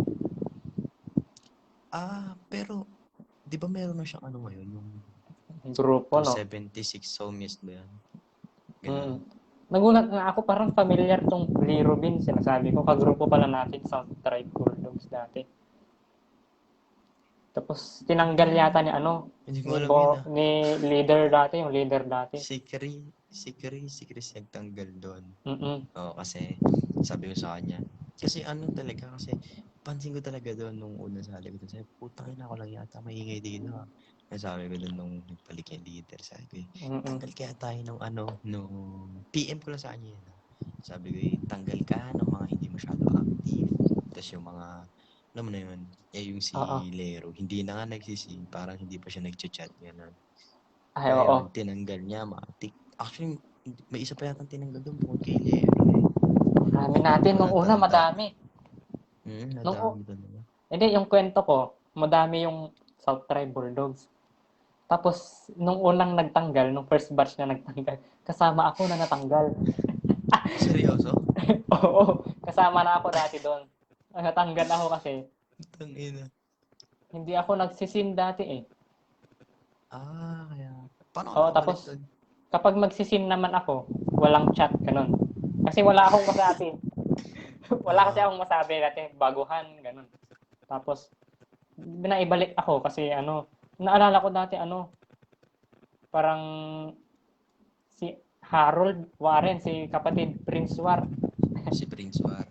Pero, di ba meron na siyang ano ngayon? Yung Grupo, no? 276 Somies ba yan? Ganun. Mm. Nagulat nga ako, parang familiar tong Liro Bin, sinasabi ko. Kagrupo pala natin sa Tribe Bulldogs dati. Tapos, tinanggal yata ni ano, Hindi ko alam yun ah. ni leader dati, yung leader dati. Si Chris nagtanggal doon. Mm-mm. Oo, kasi sabi ko sa kanya. Kasi ano talaga, kasi pansin ko talaga doon nung una sabi ko doon. Sabi, putang ina ako lang yata maingay dito ah. Sabi ko doon nung nagpalik yung leader. Sabi ko, Mm-mm. tanggal kaya tayo nung nung PM ko lang sa kanya yun ah. Sabi ko, tanggal ka ng mga hindi masyado active. Tapos yung mga, alam mo na yun, yung si Oo. Lero, hindi na nga nagsising, parang hindi pa siya nagchat-chat, gano'n. Ay, Kaya oo. yun, tinanggal niya, matik. Actually, may isa pa yata tinanggal doon bukod kay Lero eh. Marami Hindi natin. ko Nung una, natanda. madami. Nadami doon naman. Hindi, yung kwento ko, madami yung South Tribe Bulldogs. Tapos, nung unang nagtanggal, nung first batch na nagtanggal, kasama ako na natanggal. Seryoso? Oo, kasama na ako dati doon. Natanggal ako kasi, Tangina. hindi ako nagsisim dati eh. Kaya. Paano ka Oo, nakabalik tapos, doon? kapag magsisim naman ako, walang chat, ganun. Kasi wala akong masabi. Wala kasi Ah, akong masabi dati, baguhan, ganun. Tapos, binaibalik ako kasi naalala ko dati parang si Harold Warren, si kapatid Prince War. si Prince War.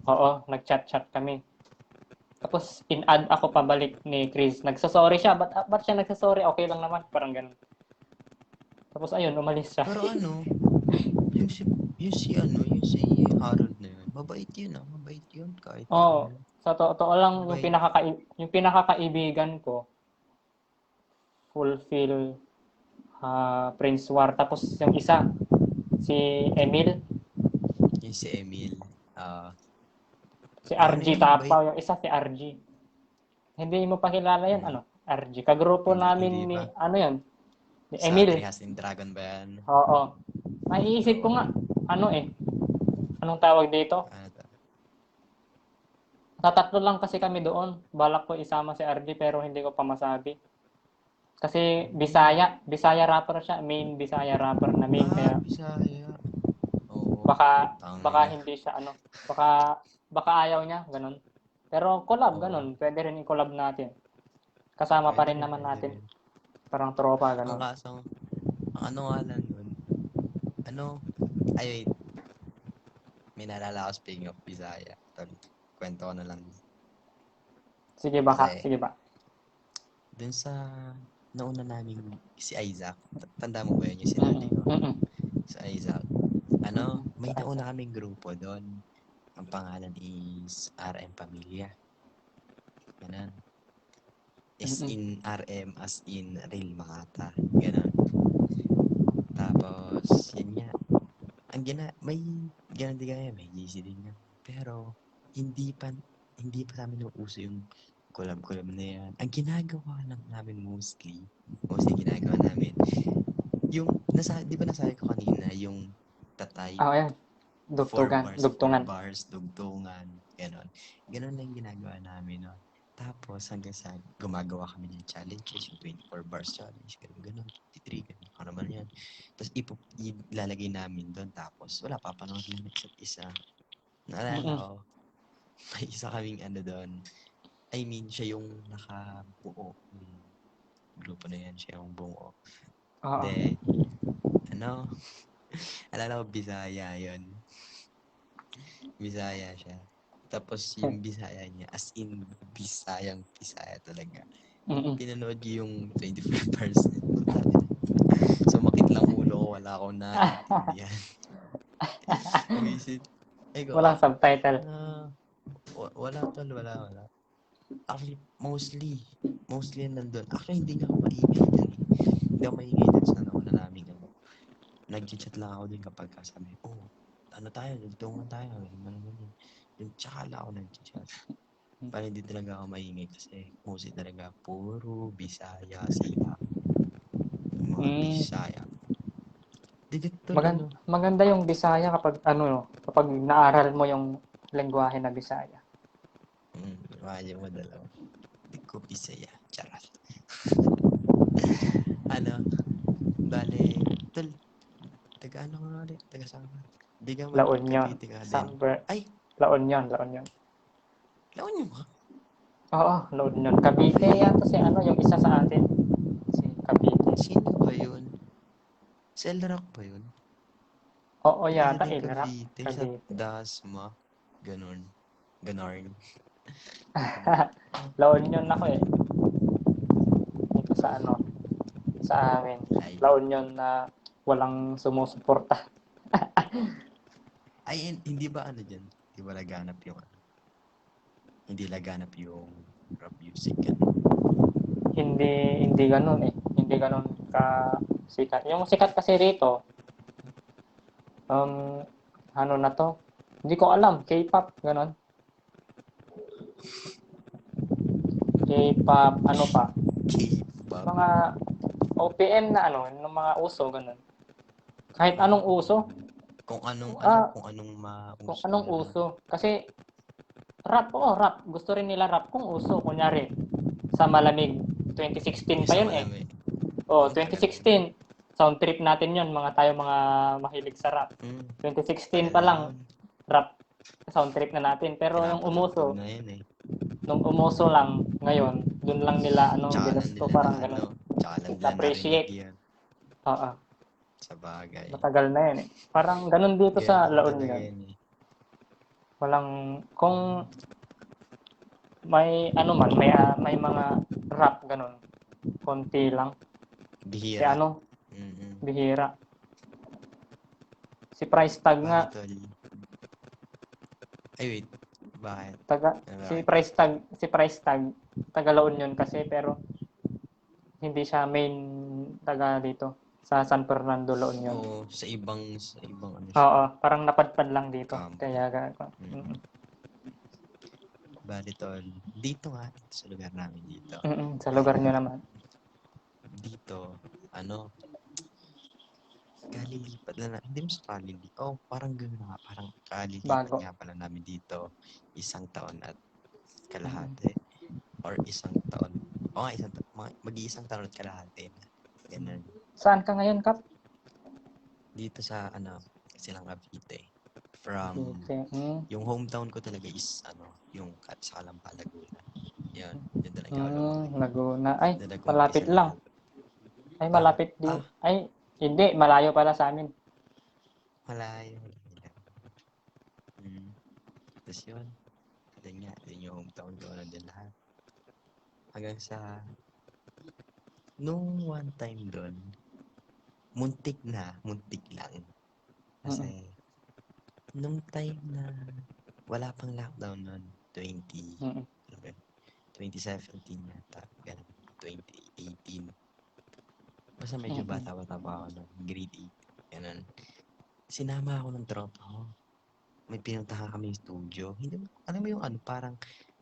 Oo, nag-chat-chat kami. Tapos, in-add ako pabalik ni Chris. Nagsasorry siya. Ba't siya nagsasorry? Okay lang naman. Parang ganun. Tapos, ayun, umalis siya. Pero yung si, yung si Harold na yun, mabait yun ah, mabait yun kahit Oo, ano. sa totoo lang, Mabait. yung pinakakaibigan ko, Fulfill, Prince War. Tapos, yung isa, si Emil. Yung si Emil. Si Yung ano RG yun, mabait. Tapaw. Yung isa, si RG. Hindi mo pa kilala yan, Hmm, RG. Kagrupo namin hindi ni, pa. ni Sa Emil. Three Husting Dragon ba yan? Oo. Naiisip ko Oo. nga, anong tawag dito? Ano to? Tatatlo lang kasi kami doon. Balak ko isama si RG pero hindi ko pa masabi. Kasi Bisaya rapper siya, main Bisaya rapper na main kaya Bisaya. Oo. baka Tangina. hindi siya baka ayaw niya, ganun. Pero collab Oo. ganun, pwede rin i-collab natin. Kasama pa rin naman Pwede natin, rin. parang tropa Ang ganun. kaso, ang ano nga lang nun, wait, may naalala ako speaking of Bisaya. Kwento ko na lang. Kasi, Sige ba. dun sa nauna namin si Isaac, tanda mo ba yun yung Mm. sinabi ko? Mm. Si Isaac, Sa may Isaac. nauna kaming grupo doon. Ang pangalan is RM Pamilya. Ganun. Is Mm. in RM as in Real Makata. Ganun. Tapos, yun nga. May ganun din kaya, may GC din yan. Pero, hindi pa, hindi pa sa amin uso yung collab-collab na yan. Ang ginagawa lang namin mostly ginagawa namin, di ba nasabi ko kanina, yung tatay, Ayan. 4 Dugtungan. bars, dugtungan, ganon. Ganon lang yung ginagawa namin, no? Tapos, hanggang sa gumagawa kami ng challenges, yung 24 bars challenge, ganon, 53, ganon, ano naman yan. Tapos, ilalagay namin doon, tapos, wala, papanood lang ng isa't isa. Naalala Mm. ko, may isa kaming doon, I mean, siya yung nakabuo ng grupo na yan, siya yung buo. Oo. De, alala ko, Bisaya yun. Bisaya siya. Tapos yung Bisaya niya, as in Bisaya talaga. Mm. Pinanood niyo yung 24 hours. Sumakit lang ulo ko, wala akong naiintindihan. Buisit. Ego, Walang subtitle. wala tol, wala. Actually, mostly yan nandun. Actually, hindi nga ako maingay dyan eh. Hindi ako maingay dyan sa nauna namin. Nag-chat lang ako din kapag kasabi, ano tayo, nagtungan tayo. Yung tsaka ako nag-chat. Para hindi talaga ako maingay kasi mostly talaga puro Bisaya sila. Yung mga Bisaya. Digit tol, ano? Maganda yung Bisaya kapag kapag naaral mo yung lengguwahe na Bisaya. Medyo madalaw. Di ko Bisaya. Charot. Ano? Bale, tol, taga ano nga ulit? Taga saan ka? Di ka La man Union. Cavite ka din. Somewhere. Ay, La Union, La Union. La Union ka? Oo, La Union. Cavite yata si yung isa sa atin. Si Cavite. Sino ba yun? Sa El Rock ba yun? Oo, Isa yata din Ilra. Cavite, sa Cavite. Dasma. Ganon. Ganorn. La Union ako eh. Dito sa amin. Lay. La Union na walang sumusuporta. Ay, hindi ba ano dyan? Hindi ba laganap yung ano? Hindi laganap yung rap music ano? Hindi ganoon eh. Hindi ganoon ka sikat. Yung sikat kasi rito, ano na to? Hindi ko alam, K-pop, ganon. K-pop, ano pa? K-pop. Mga OPM na ng mga uso, ganon. Kahit anong uso, Kung anong kung anong kung mauso anong ganun. uso. Kasi rap. Gusto rin nila rap kung uso. Kunyari, sa Malamig, 2016 Yung pa sa yun eh. malamig. Oh, Tagal na yun. 2016. Sound trip natin yun, mga mahilig sa rap. 2016 Tagal pa na lang, yun. rap sound trip na natin. Pero yung Pinapatugtog umuso, na yun eh. nung umuso lang, ngayon, dun lang nila, Tsaka lang ginusto, nila na parang ano. ganun. Tsaka lang nila narinig Appreciate. yan. Oo, Sa bagay. matagal na yan eh. Parang ganun dito sa Ganun La talaga Union. yan eh. Kung may may mga rap ganun. Konti lang. Si Bihira. bihira. Si Price Tag nga, Bali tol. Ay wait. Bakit? si Bakit? Price Tag, taga La Union kasi pero hindi siya main taga dito sa San Fernando, La Union. Oo, sa ibang ano Oo, siya. parang napadpad lang dito. Campo. Kaya Bali tol. Dito nga. Sa lugar namin dito. sa lugar nyo naman. Dito. Ano? Kalilipat na. Hindi mo sa kalilipat. Oh, parang gano'n nga. Parang kalilipat Bago. nga pala namin dito. 1 taon at kalahati. Or 1 taon. O nga, mag-iisang taon at kalahati na. Ganun. Saan ka ngayon, Kap? Dito sa, silang Cavite. From, Cavite. yung hometown ko talaga is, yung sa Calamba, Laguna. Yan talaga ako lumaki. Laguna. Ay, Doon malapit nag-umpisa lang. lahat. Ay, Bakit? malapit di. Ay, hindi. Malayo pala sa amin. Malayo. Tapos yun. Doon nga, doon yung hometown ko, nandun lahat. Hanggang sa, nung one time doon, muntik lang. Kasi, nung time na, wala pang lockdown noon, 2017 yata, ganun, 2018. Basta medyo bata-bata pa ako noon, grade 8, ganun. Sinama ako ng tropa ko. May pinuntahan kami studio. Hindi mo, alam mo yung parang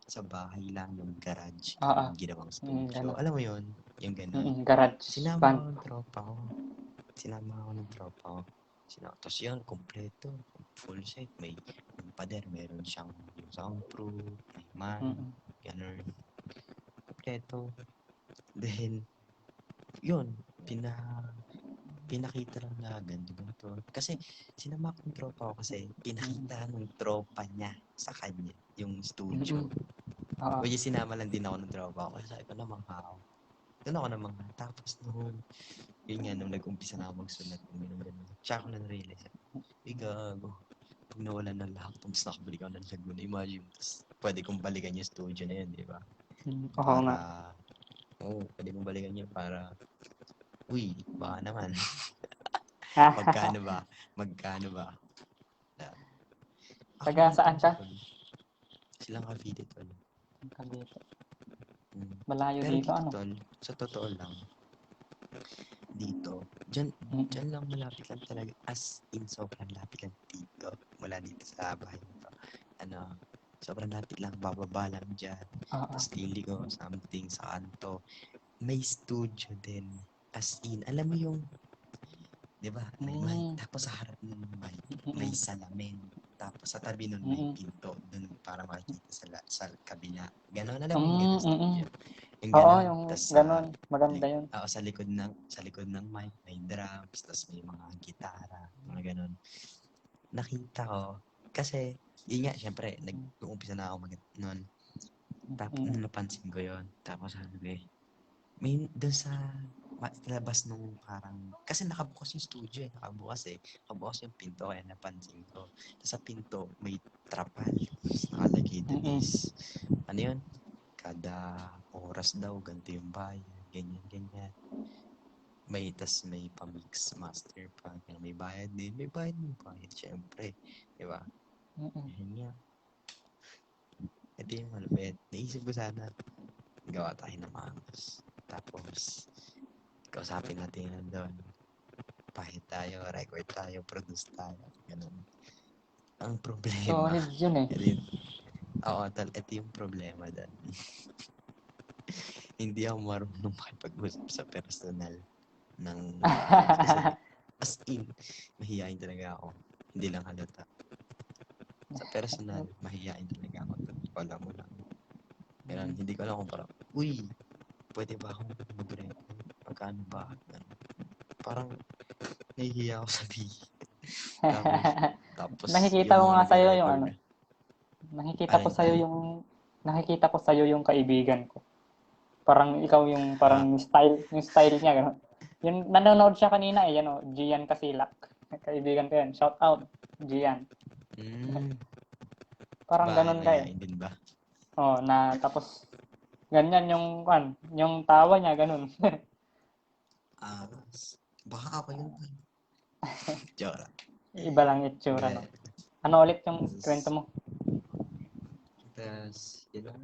sa bahay lang yung garage, yung ginawang studio. Ganun. Alam mo yun? Yung ganun. Garage Sinama band. ako ng tropa ko. Tapos yun, kompleto. Full set. May pader, meron siyang yung soundproof, may mic, ganun. Kompleto. Then, yun, pinakita lang na ganito. Kasi, sinama ko ng tropa ko kasi pinakita ng tropa niya sa kanya yung studio. Which is, sinama lang din ako ng tropa ko. Kasi sabi ko naman doon ako naman tapos yun nga, nung nag-umpisa na ako magsulat, gano'n. Tsaka ko na na-realize, gago. Pag nawalan ng laptop, tapos nakabalik ako ng Laguna, imagine, tapos pwede kong balikan yung studio na yun, di ba? Oo nga. Pwede kong balikan yun para, uy, baka naman. Magkano ba? Taga saan ka? Silang Cavite, tol. Cavite. Malayo Pero dito, dito, tol, sa totoo lang, dito. Diyan, Mm. diyan lang malapit lang talaga. As in, sobrang lapit lang dito. Mula dito sa bahay nito. Ano, sobrang lapit lang. Bababa lang dyan. Oo. Tapos liliko something sa kanto. May studio din. As in, alam mo yung, di ba, may mic. Mm. Tapos sa harap nun ng mic, may Mm. salamin. Tapos sa tabi nun may Mm. pinto. Dun para makikita sa kabila. Ganon, alam mo yung Mm. ganon Mm. studio. Yung Oo, ganon. yung Tapos ganun. Maganda yun. sa likod ng mic, may drums. Tapos may mga gitara. Mga ganon. Nakita ko, kasi, yun nga, syempre, nag-uumpisa na ako noon. Tapos, Mm. napansin ko yun. Tapos, sabi ko may doon sa labas nung parang, kasi nakabukas yung studio nakabukas nakabukas yung pinto kaya napansin ko. Sa pinto, may trapal. Tapos nakalagay doon Mm. is, ano yun? Kada oras daw, ganito yung bayad, ganyan, ganyan. May pa-mix master pa, may bayad din, syempre. Diba? Mm. Yun nga. Ito yung malupit. Naisip ko sana, gawa tayo ng mangos. Tapos, kausapin natin yun doon. Pahit tayo, record tayo, produce tayo. Ganun. Ang problema, Solid yun eh. ito yung, ito yung problema doon. Hindi ako marunong makipag-usap sa personal ng mangos. Kasi, as in, mahihain talaga ako. Hindi lang halata. Sa personal, mahihain talaga ako. Wala mo lang. Kaya hindi ko alam kung parang, uy, pwede ba akong mag-record? Pagkano ba? Parang, nahihiya ako sabihin. Tapos Nakikita yung ko mga nga sa'yo yung nagre-record. ano. Alin, alin? Nakikita ko sa'yo yung kaibigan ko. Parang ikaw yung parang style niya gano'n. Yung nanonood siya kanina yan Gian Casilak. Kaibigan ko yan. Shout out, Gian. Parang Bakit? gano'n ka eh. Mahihain din ba? Na tapos ganyan yung tawa niya gano'n. Ah, baka ako yun. Joke lang. Iba lang itsura Hindi. no. Ano ulit yung kwento mo? Tapos, yun lang.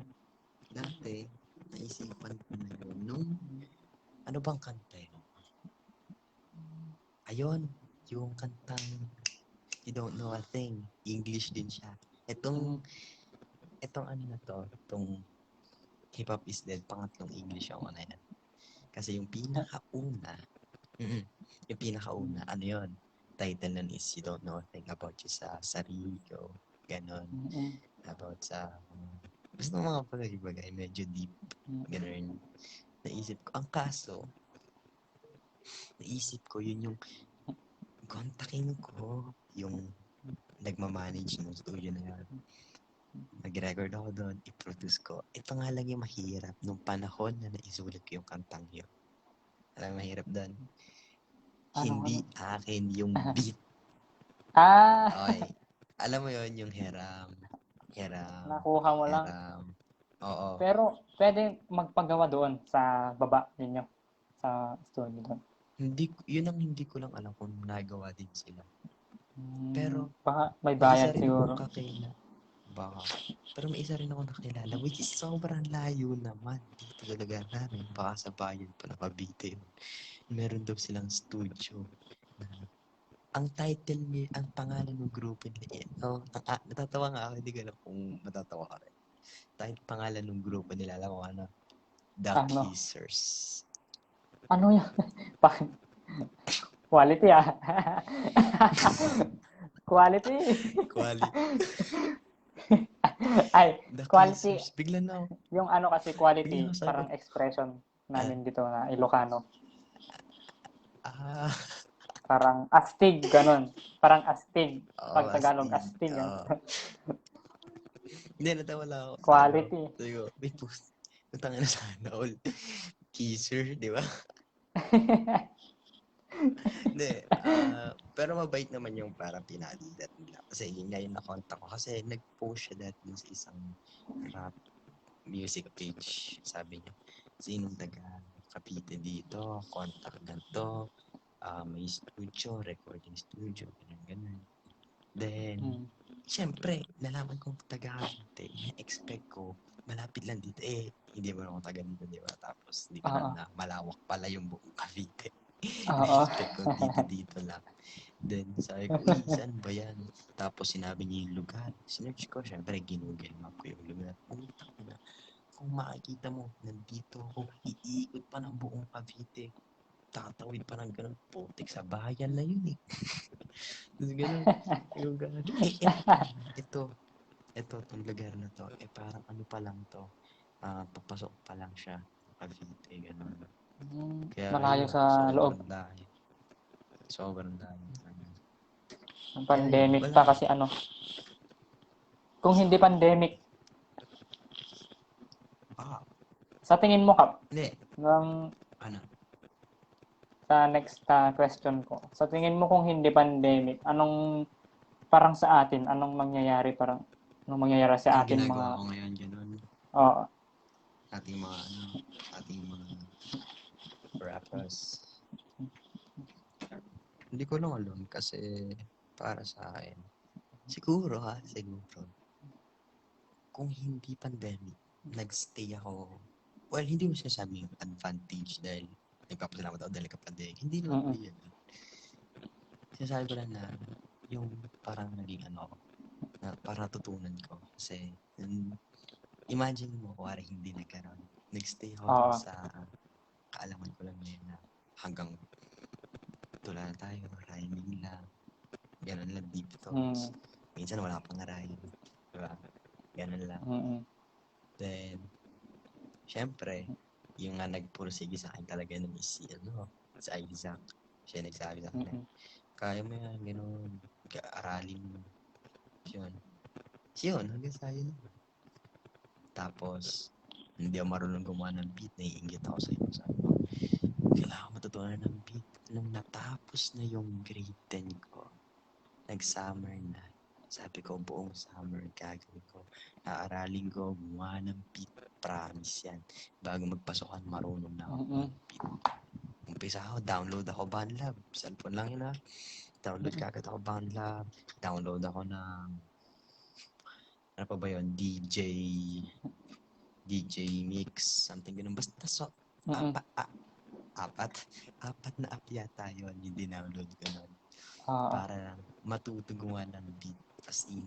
Dati, naisipan ko na yun. Ano bang kanta yun? Ayun, yung kantang You Don't Know a Thing. English din siya. Itong ano na to, itong Hip Hop is Dead, pangatlong English ako na yan. Kasi yung pinakauna, ano yun? Title nun is You Don't Know a Thing About You sa sarili ko. Ganon. About sa, basta mga bagay-bagay, medyo deep. Ganon. Naisip ko, yun yung kontakin ko, yung nagmamanage ng studio na yun. Nag-record ako doon, i-produce ko. Ito nga lang yung mahirap nung panahon na naisulat ko yung kantang yun. Alam mahirap doon. Hindi akin yung beat. Okay. Alam mo yun, yung hiram. Nakuha mo lang. Oo. Pero pwede magpagawa doon sa baba ninyo. Sa studio doon. Hindi ko lang alam kung nagawa din sila. Pero, baka may may isa bayad rin siguro. akong kakilala. Baka. Pero may isa rin akong nakilala, which is sobrang layo naman. Dito talaga namin. Baka sa bayan pa na Cavite yun. Meron daw silang studio. Ang title niya, ang pangalan ng grupo nila yan. Natatawa nga ako, hindi ko alam kung matatawa ka rin. Pangalan ng grupo nila, alam mo ano? The Kissers. Ano yan? Quality Quality. Ay, The quality. Kissers. Bigla na ako. Yung ano kasi quality, parang expression namin dito na Ilocano. Parang astig, ganun. Parang astig. Pag Tagalog, astig. Hindi, natawa lang ako. Quality. Sabi ko, may post. Natanga na sana all. Kisser, di ba? Hindi. Pero mabait naman yung parang pinalitat nila. Kasi yun nga yung nakontak ko. Kasi nag-post siya dati sa isang rap music page. Sabi niya, sinong taga Cavite dito, contact ganito, may studio, recording studio, ganun. Then, syempre, nalaman kong taga Cavite, expect ko, malapit lang dito. Hindi mo ako taga dito, di ba? Tapos, hindi ko na malawak pala yung buong Cavite. Oo. Record ko dito lang. Then, sabi ko, uy, saan ba yan? Tapos sinabi niya yung lugar. Sinearch ko, syempre, ginugel map ko yung lugar. Pumunta ko na. Kung makikita mo, nandito ako, iikot pa ng buong Cavite. Tatawid pa ng ganun, putik sa bayan na yun eh. Tapos ganun, yung ganun. Ito, itong lugar na to, eh parang ano pa lang to, papasok pa lang siya, Cavite, ganun. Kaya Malayo ayun, sa loob. sobrang dahil talaga. Ang Kaya yun, pandemic wala pa eh. kasi ano. Kung hindi pandemic, Ah, sa tingin mo, Kap, hindi, ng, ano, sa next question ko, sa tingin mo kung hindi pandemic, anong, parang sa atin, anong mangyayari sa yung atin mga, ginagawa ko ngayon, ganun, oo, ating mga, ating mga rappers. Hindi ko lang alam kasi para sa akin, siguro, kung hindi pandemic, nagstay ako. Well, hindi mo sinasabing advantage dahil nagpapasalamat ako dahil nagka-pandemic. Hindi naman po yan. Sinasabi ko lang na yung parang naging ano ako, na parang natutunan ko. Kasi, imagine mo, kuwari hindi nagkaroon. Nagstay ako dun oo, sa kaalaman ko lang ngayon na hanggang tula na tayo, rhyming lang, ganun lang, deep thoughts. Minsan wala pang rhyme, diba? Ganun lang. Then, syempre, yung nga nagpursige sa akin talaga nun is si, si Isaac. Siya nagsabi sa akin, kaya mo yan, gano'n, aralin mo. Yun, hanggang sa yun. Tapos, hindi ako marunong gumawa ng beat, naiingit ako sa iyo. Sabi ko, kailangan matutunan ng beat. Nung natapos na yung grade 10 ko, nag-summer na. Sabi ko, buong summer gagawin ko. Aaralin ko, gumawa ng beat. Promise yan. Bago magpasokan, marunong na ako mag-beat. Umpisa ako, download ako BandLab. Cellphone lang yun Download kagad ako BandLab. Download ako ng, ano pa ba yun? DJ Mix, something ganun. Basta apat na app yata yun yung dinownload ko nun. Para matuto gumawa ng beat. As in,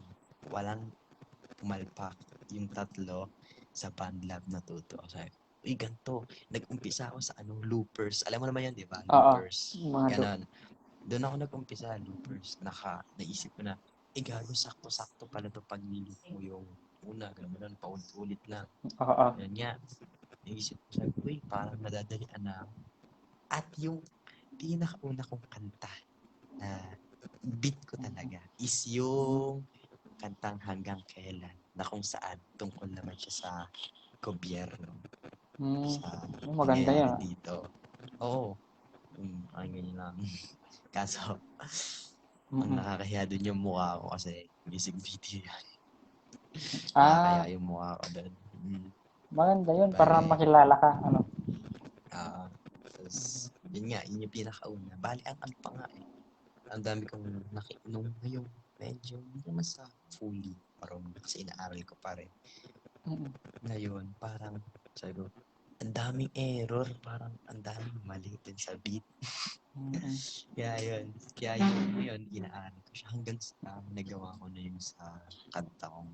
walang pumalpak yung tatlo sa BandLab natuto. Sabi ko, uy, ganito. Nag-umpisa ako sa loopers. Alam mo naman yan, di ba? Loopers. Ganon. Doon ako nag-umpisa, loopers. Naisip ko na, gago, sakto-sakto pala to pag niloop mo yung una, gano'n, paulit-ulit lang. Yan nga. Naisip ko, sabi ko, uy, parang nadadalian na ako. At yung pinakauna kong kanta na beat ko talaga is yung kantang Hanggang Kailan na kung saan tungkol naman siya sa gobyerno. Sa maganda nangyayari yan. dito. Oo. Ang ganyan lang. Kaso, ang nakakahiya dun yung mukha ko kasi music video yan. Nakakahiya yung mukha ko dun. Maganda yun, para makilala ka. Tapos, yun nga, yun yung pinakauna. Bali, ang ano pa nga ang dami kong nung ngayong medyo hindi naman sa fully marunong kasi inaaral ko pa rin. Ngayon, parang sabi ko, ang daming error, parang ang daming mali din sa beat. Kaya yun, inaaral ko siya hanggang sa nagawa ko na yun sa kanta kong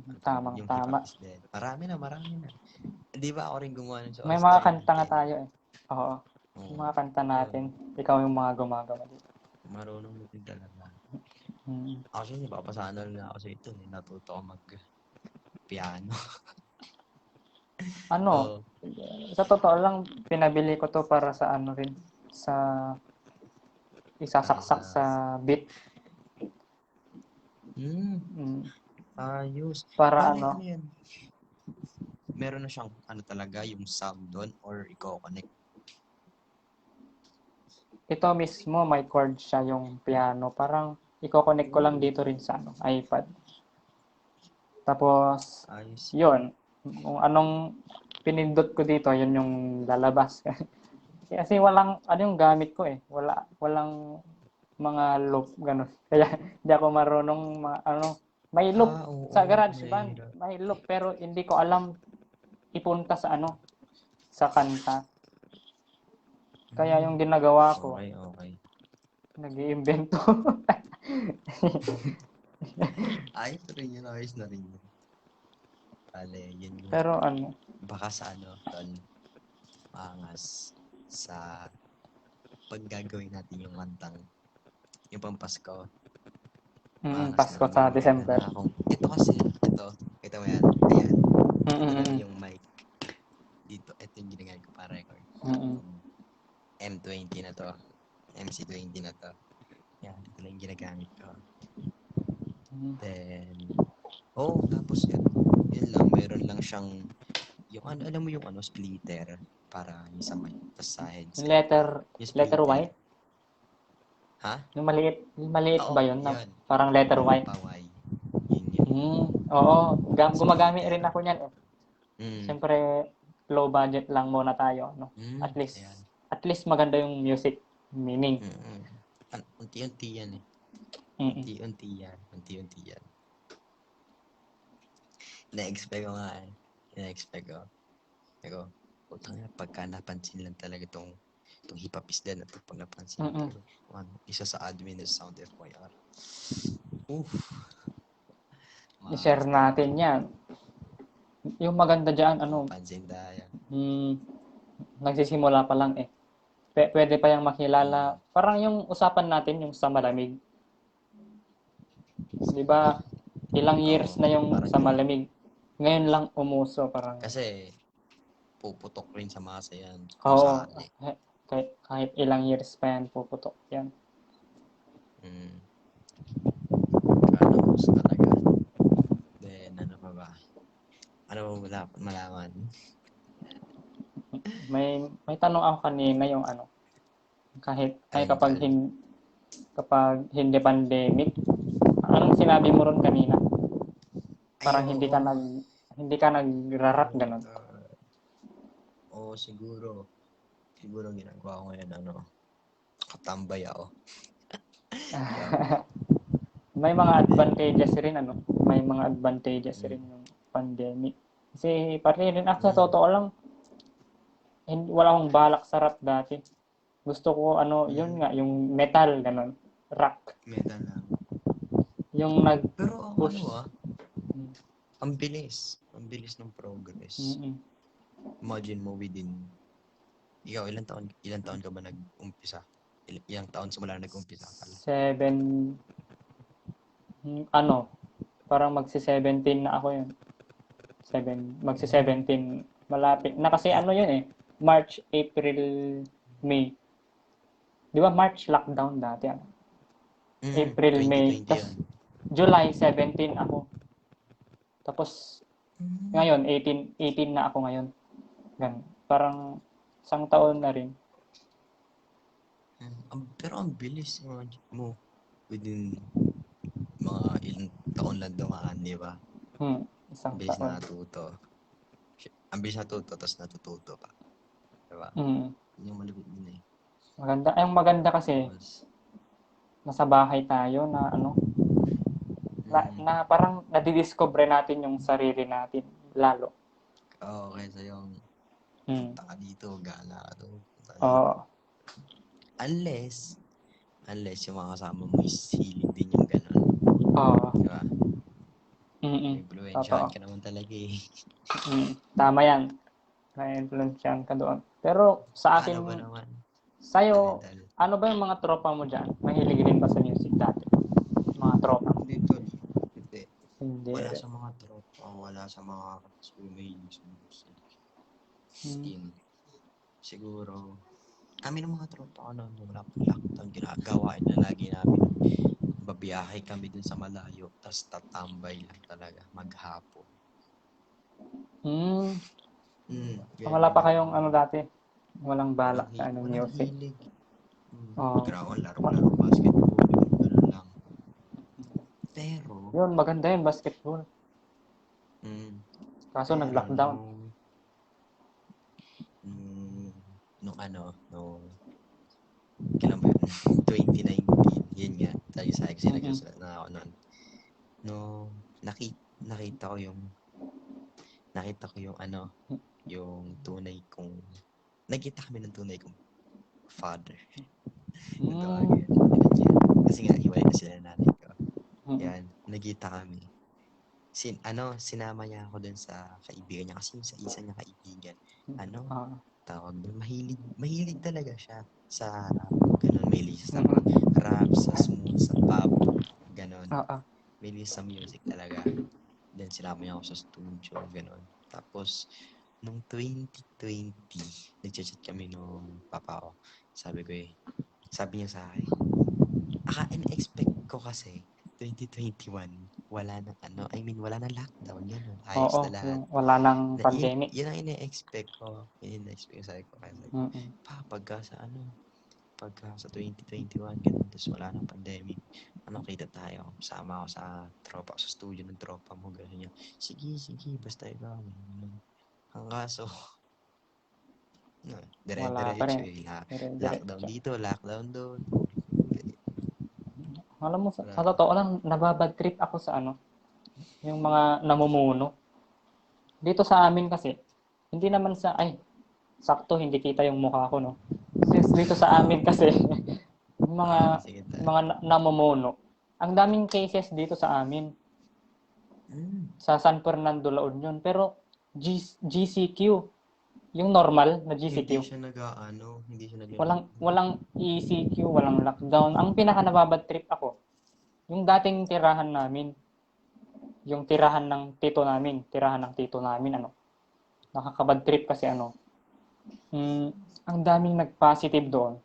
yung Hip Tama. Hop is Dead. Marami na. Di ba ako rin gumawa nun sa May All-Star mga kanta nga Weekend? tayo eh. Oo. Yung mga kanta natin, ikaw yung mga gumagawa dito. Marunong mo din talaga. Actually, napapasana na ako sa ito. Natuto ako mag-piano. Sa totoo lang, pinabili ko to para sa rin, sa isasaksak sa beat. Ayos. Para Bale, ano yan? Meron na siyang talaga yung sound doon or ikaw connect? Ito mismo, may chord siya yung piano. Parang i-connect ko lang dito rin sa iPad. Tapos, yun. Kung anong pinindot ko dito, yun yung lalabas. Kasi walang, yung gamit ko eh. Walang mga loop, gano'n. Kaya hindi ako marunong, may loop sa garage band. May loop, pero hindi ko alam ipunta sa sa kanta. Kaya yung ginagawa ko, Okay. nag-iimbento. Ayos na rin yun. Bale, yun yung Pero ano, baka sa tol, maangas sa paggagawin natin yung kantang, yung pampasko, maangas Pasko na may sa maganda December. na akong, ito mo yan, ayan, ito na Mm-mm. yung mic, dito, ito yung ginagamit ko para record, Mm-mm. yung M20 na to, MC20 na to, yan, ito lang yung ginagamit ko. Then, tapos yun lang, meron lang siyang, yung alam mo yung splitter, para yung sa mic, tas sa headset. Letter Yung letter splitter. white? Ha? Yung maliit Oo, ba yun na yan. parang letter white? Paway. Yun. Oo, gumagamit Splitter. rin ako niyan eh. Mm. Siyempre, low budget lang muna tayo, no? At Ayan. least maganda yung music meaning. Unti-unti yan eh. Mm-mm. Unti-unti yan. Na-expect ko nga eh. Pero, putang ina, pagka napansin lang talaga itong hip-hop is dead na ito pag napansin. Mm-mm. Isa sa admin ng Sound FYR. Oof. I-share natin yan. Yung maganda dyan, Pansin tayo. nagsisimula pa lang eh. Pwede pa yung makilala. Parang yung usapan natin, yung sa malamig. Di ba, ilang years na yung parang sa ganun. malamig. Ngayon lang umuso, parang. Kasi, puputok rin sa masa yan. Oo, Saan eh. kahit ilang years pa yan, puputok yan. Gusto talaga. Then, ano pa ba? Ano ba malaman? May tanong ako kanina yung kahit kapag Ayun, hindi pandemic, anong sinabi mo ron kanina? Parang oo. hindi ka nagrarap ganun. Oo, siguro ginagawa ko ngayon, katambay ako. May mga advantages rin May mga advantages rin yung pandemic. Kasi pati rin ako sa totoo lang, wala akong balak sa rap dati. Gusto ko yun nga, yung metal ganun, rock. Metal lang. Yung Pero push. Ang bilis ng progress. Imagine mo ikaw ilang taon ka ba nag-umpisa? Ilang taon simula nag-umpisa pala? 7, parang magsi-17 na ako yun. Magsi-17, malapit na kasi yun eh, March, April, May. Di ba March lockdown dati April, May. 2020 Tapos yan. July 17 ako. Tapos ngayon 18 na ako ngayon. Ganun. Parang isang taon na rin. Pero ang bilis mo within mga ilang taon lang dumaan, di ba? Isang Ang bilis taon. Ang bilis natuto, tapos natututo pa. Di ba? Yung malupit din eh. Maganda. Ang maganda kasi, nasa bahay tayo na parang nadidiscover natin yung sarili natin lalo. Oo, kaysa yung punta ka dito, gala ka doon. Oo. Unless yung mga kasama mo is healing din yung gano'n. Oo. Diba? Totoo. Influensyahan ka naman talaga eh. Tama yan. Na-influensyahan ka doon. Pero sa akin, Paano ba naman? sa'yo, ano ba yung mga tropa mo dyan? Mahilig din ba sa music dati? Mga tropa? Hindi. Wala sa mga tropa. Wala sa mga mahilig sa music. Siguro, kami ng mga tropa ko noon, nung lockdown, ginagawain na lagi namin. Babiyahe kami dun sa malayo, tas tatambay lang talaga, maghapon. Wala pa kayong dati? Walang balak sa Walang music? hilig. Oo. Laro basketball, gano'n lang. Pero, Yun, maganda yun, basketball. Kaso nag-lockdown. Kailan ba yun? 2019, yun nga, tayo sa kasi nag-usap na ako noon. Nakita ko yung yung tunay kong, nakita kami ng tunay kong father. Mm. Tawagin. Kasi nga, hiwalay na sila ng nanay ko. Yan, nagkita kami. Sinama niya ako dun sa kaibigan niya kasi yung sa isa niya kaibigan, tawag doon, mahilig talaga siya sa ganun, mahilig siya sa rap, sa smooth, sa pop, ganun. Mahilig sa music talaga. Then sinama niya ako sa studio, ganun. Tapos, nung 2020, nagchat-chat kami nung papa ko. Sabi niya sa akin, in-expect ko kasi 2021, wala nang wala nang lockdown, gano'n. Ayos na lahat. Wala nang pandemic. Yun ang ine-expect ko. Sabi ko, pagka sa 2021, gano'n, tapos wala nang pandemic, kita tayo. Sama ako sa tropa, sa studio ng tropa mo, gano'n yan. Sige, basta ikaw, gano'n. Ang kaso, Wala pa dire-diretso rin. lockdown dito, lockdown doon. Alam mo, sa totoo lang, nababad trip ako sa yung mga namumuno. Dito sa amin kasi, hindi naman sakto, hindi kita yung mukha ko, no? Since dito sa amin kasi, yung mga namumuno, ang daming cases dito sa amin. Sa San Fernando, La Union. Pero, GCQ, yung normal na GCQ. Hindi siya Walang ECQ, walang lockdown. Ang pinaka nababad trip ako, yung dating tirahan namin, yung tirahan ng tito namin, nakakabad trip kasi ang daming nag-positive doon.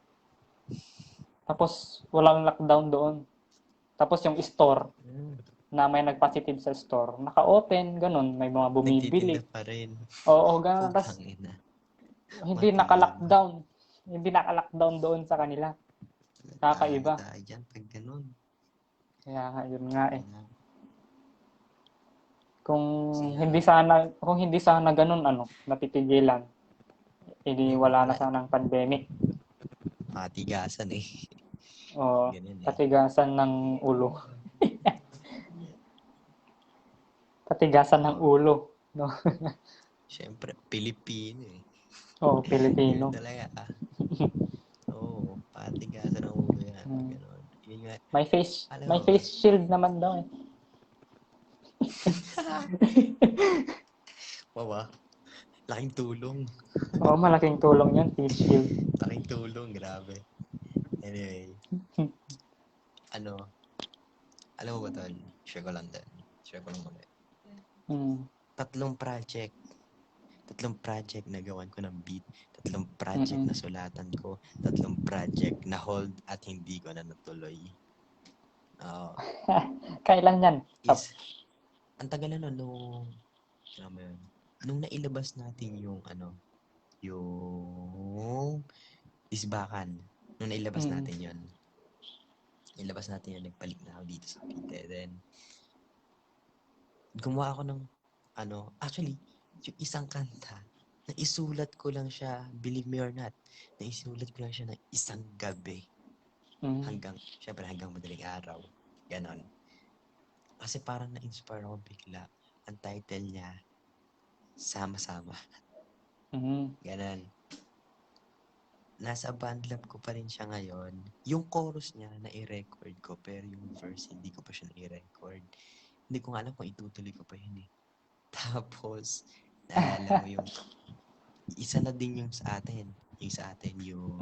Tapos, walang lockdown doon. Tapos yung store, na may nag-positive sa store, naka-open, ganun, may mga bumibili. Nagtitinda pa rin. Oo, ganun. Tapos, hindi naka-lockdown doon sa kanila. Kakaiba. Dyan, pag ganun. Kaya nga, yun nga eh. Kung hindi sana ganun, natitigilan, hindi wala na sanang pandemic. Matigasan eh. O, patigasan ng ulo. Patigasan ng ulo. No? Siyempre, Pilipino eh. Oo, Pilipino. Yun talaga Oo, patigasan ng ulo yan. Ganun. Yun nga. May face shield naman daw eh. Wow, laking tulong. Oo, malaking tulong yan, face shield. Laking tulong, grabe. Anyway. Alam mo ba tol? Share ko lang ulit. Tatlong project na gawan ko ng beat, 3 project na sulatan ko, 3 project na hold at hindi ko na natuloy. Kailan yan? Ang tagal na nung nailabas natin yung Isbakan. Nung nailabas natin yun. Nagpalit na ako dito sa Cavite. Then, gumawa ako ng actually, yung isang kanta, naisulat ko lang siya, believe me or not, naisulat ko lang siya ng isang gabi. Hanggang madaling araw. Ganon. Kasi parang na-inspire ako bigla. Ang title niya, Sama-sama. Ganon. Nasa bandlab ko pa rin siya ngayon. Yung chorus niya, na-i-record ko, pero yung verse, hindi ko pa siya na-i-record. Hindi ko nga alam kung itutuloy ko pa yun eh. Tapos, naalala mo yung isa na din yung sa atin. Yung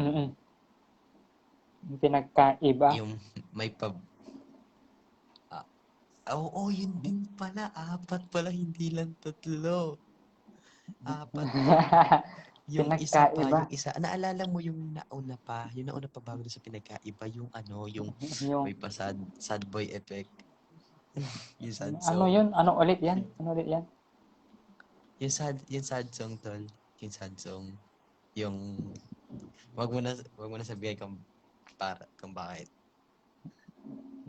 pinagkaiba. Yung may yun din pala. 4 pala, hindi lang 3. 4 pala. Yung isa, naalala mo yung nauna pa bago sa pinagkaiba, yung may sad boy effect. Yung sad song. Ano yun? Ano ulit yan? Yung sad song, tol. Yung sad song. Yung, wag mo na sabihin kung bakit.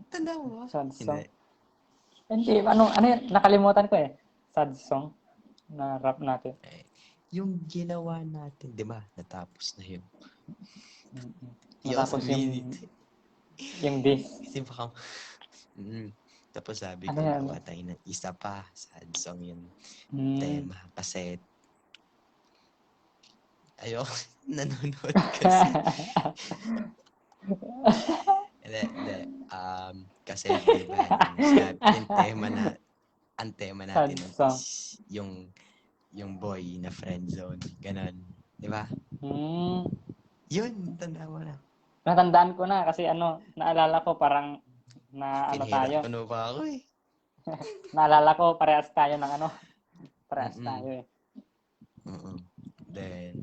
Tanda mo ba? Sad song. Hindi, ano yan? Nakalimutan ko eh. Sad song na rap natin. Yung ginawa natin, di ba? Natapos na yun. Natapos yung this. Kasi baka, tapos sabi ko, gawa tayo ng isa pa. Sad song yun. Tema. Kasi, nanonood kasi. Hindi. Kasi di ba ang tema Sad natin nun song. is yung boy na friend zone. Ganon. Di ba? Hmm. Yun, tanda mo na. Natandaan ko na kasi naalala ko parang Pinahirap tayo. ko na ba ako eh. Naalala ko parehas tayo ng parehas Mm-mm. tayo eh. Then,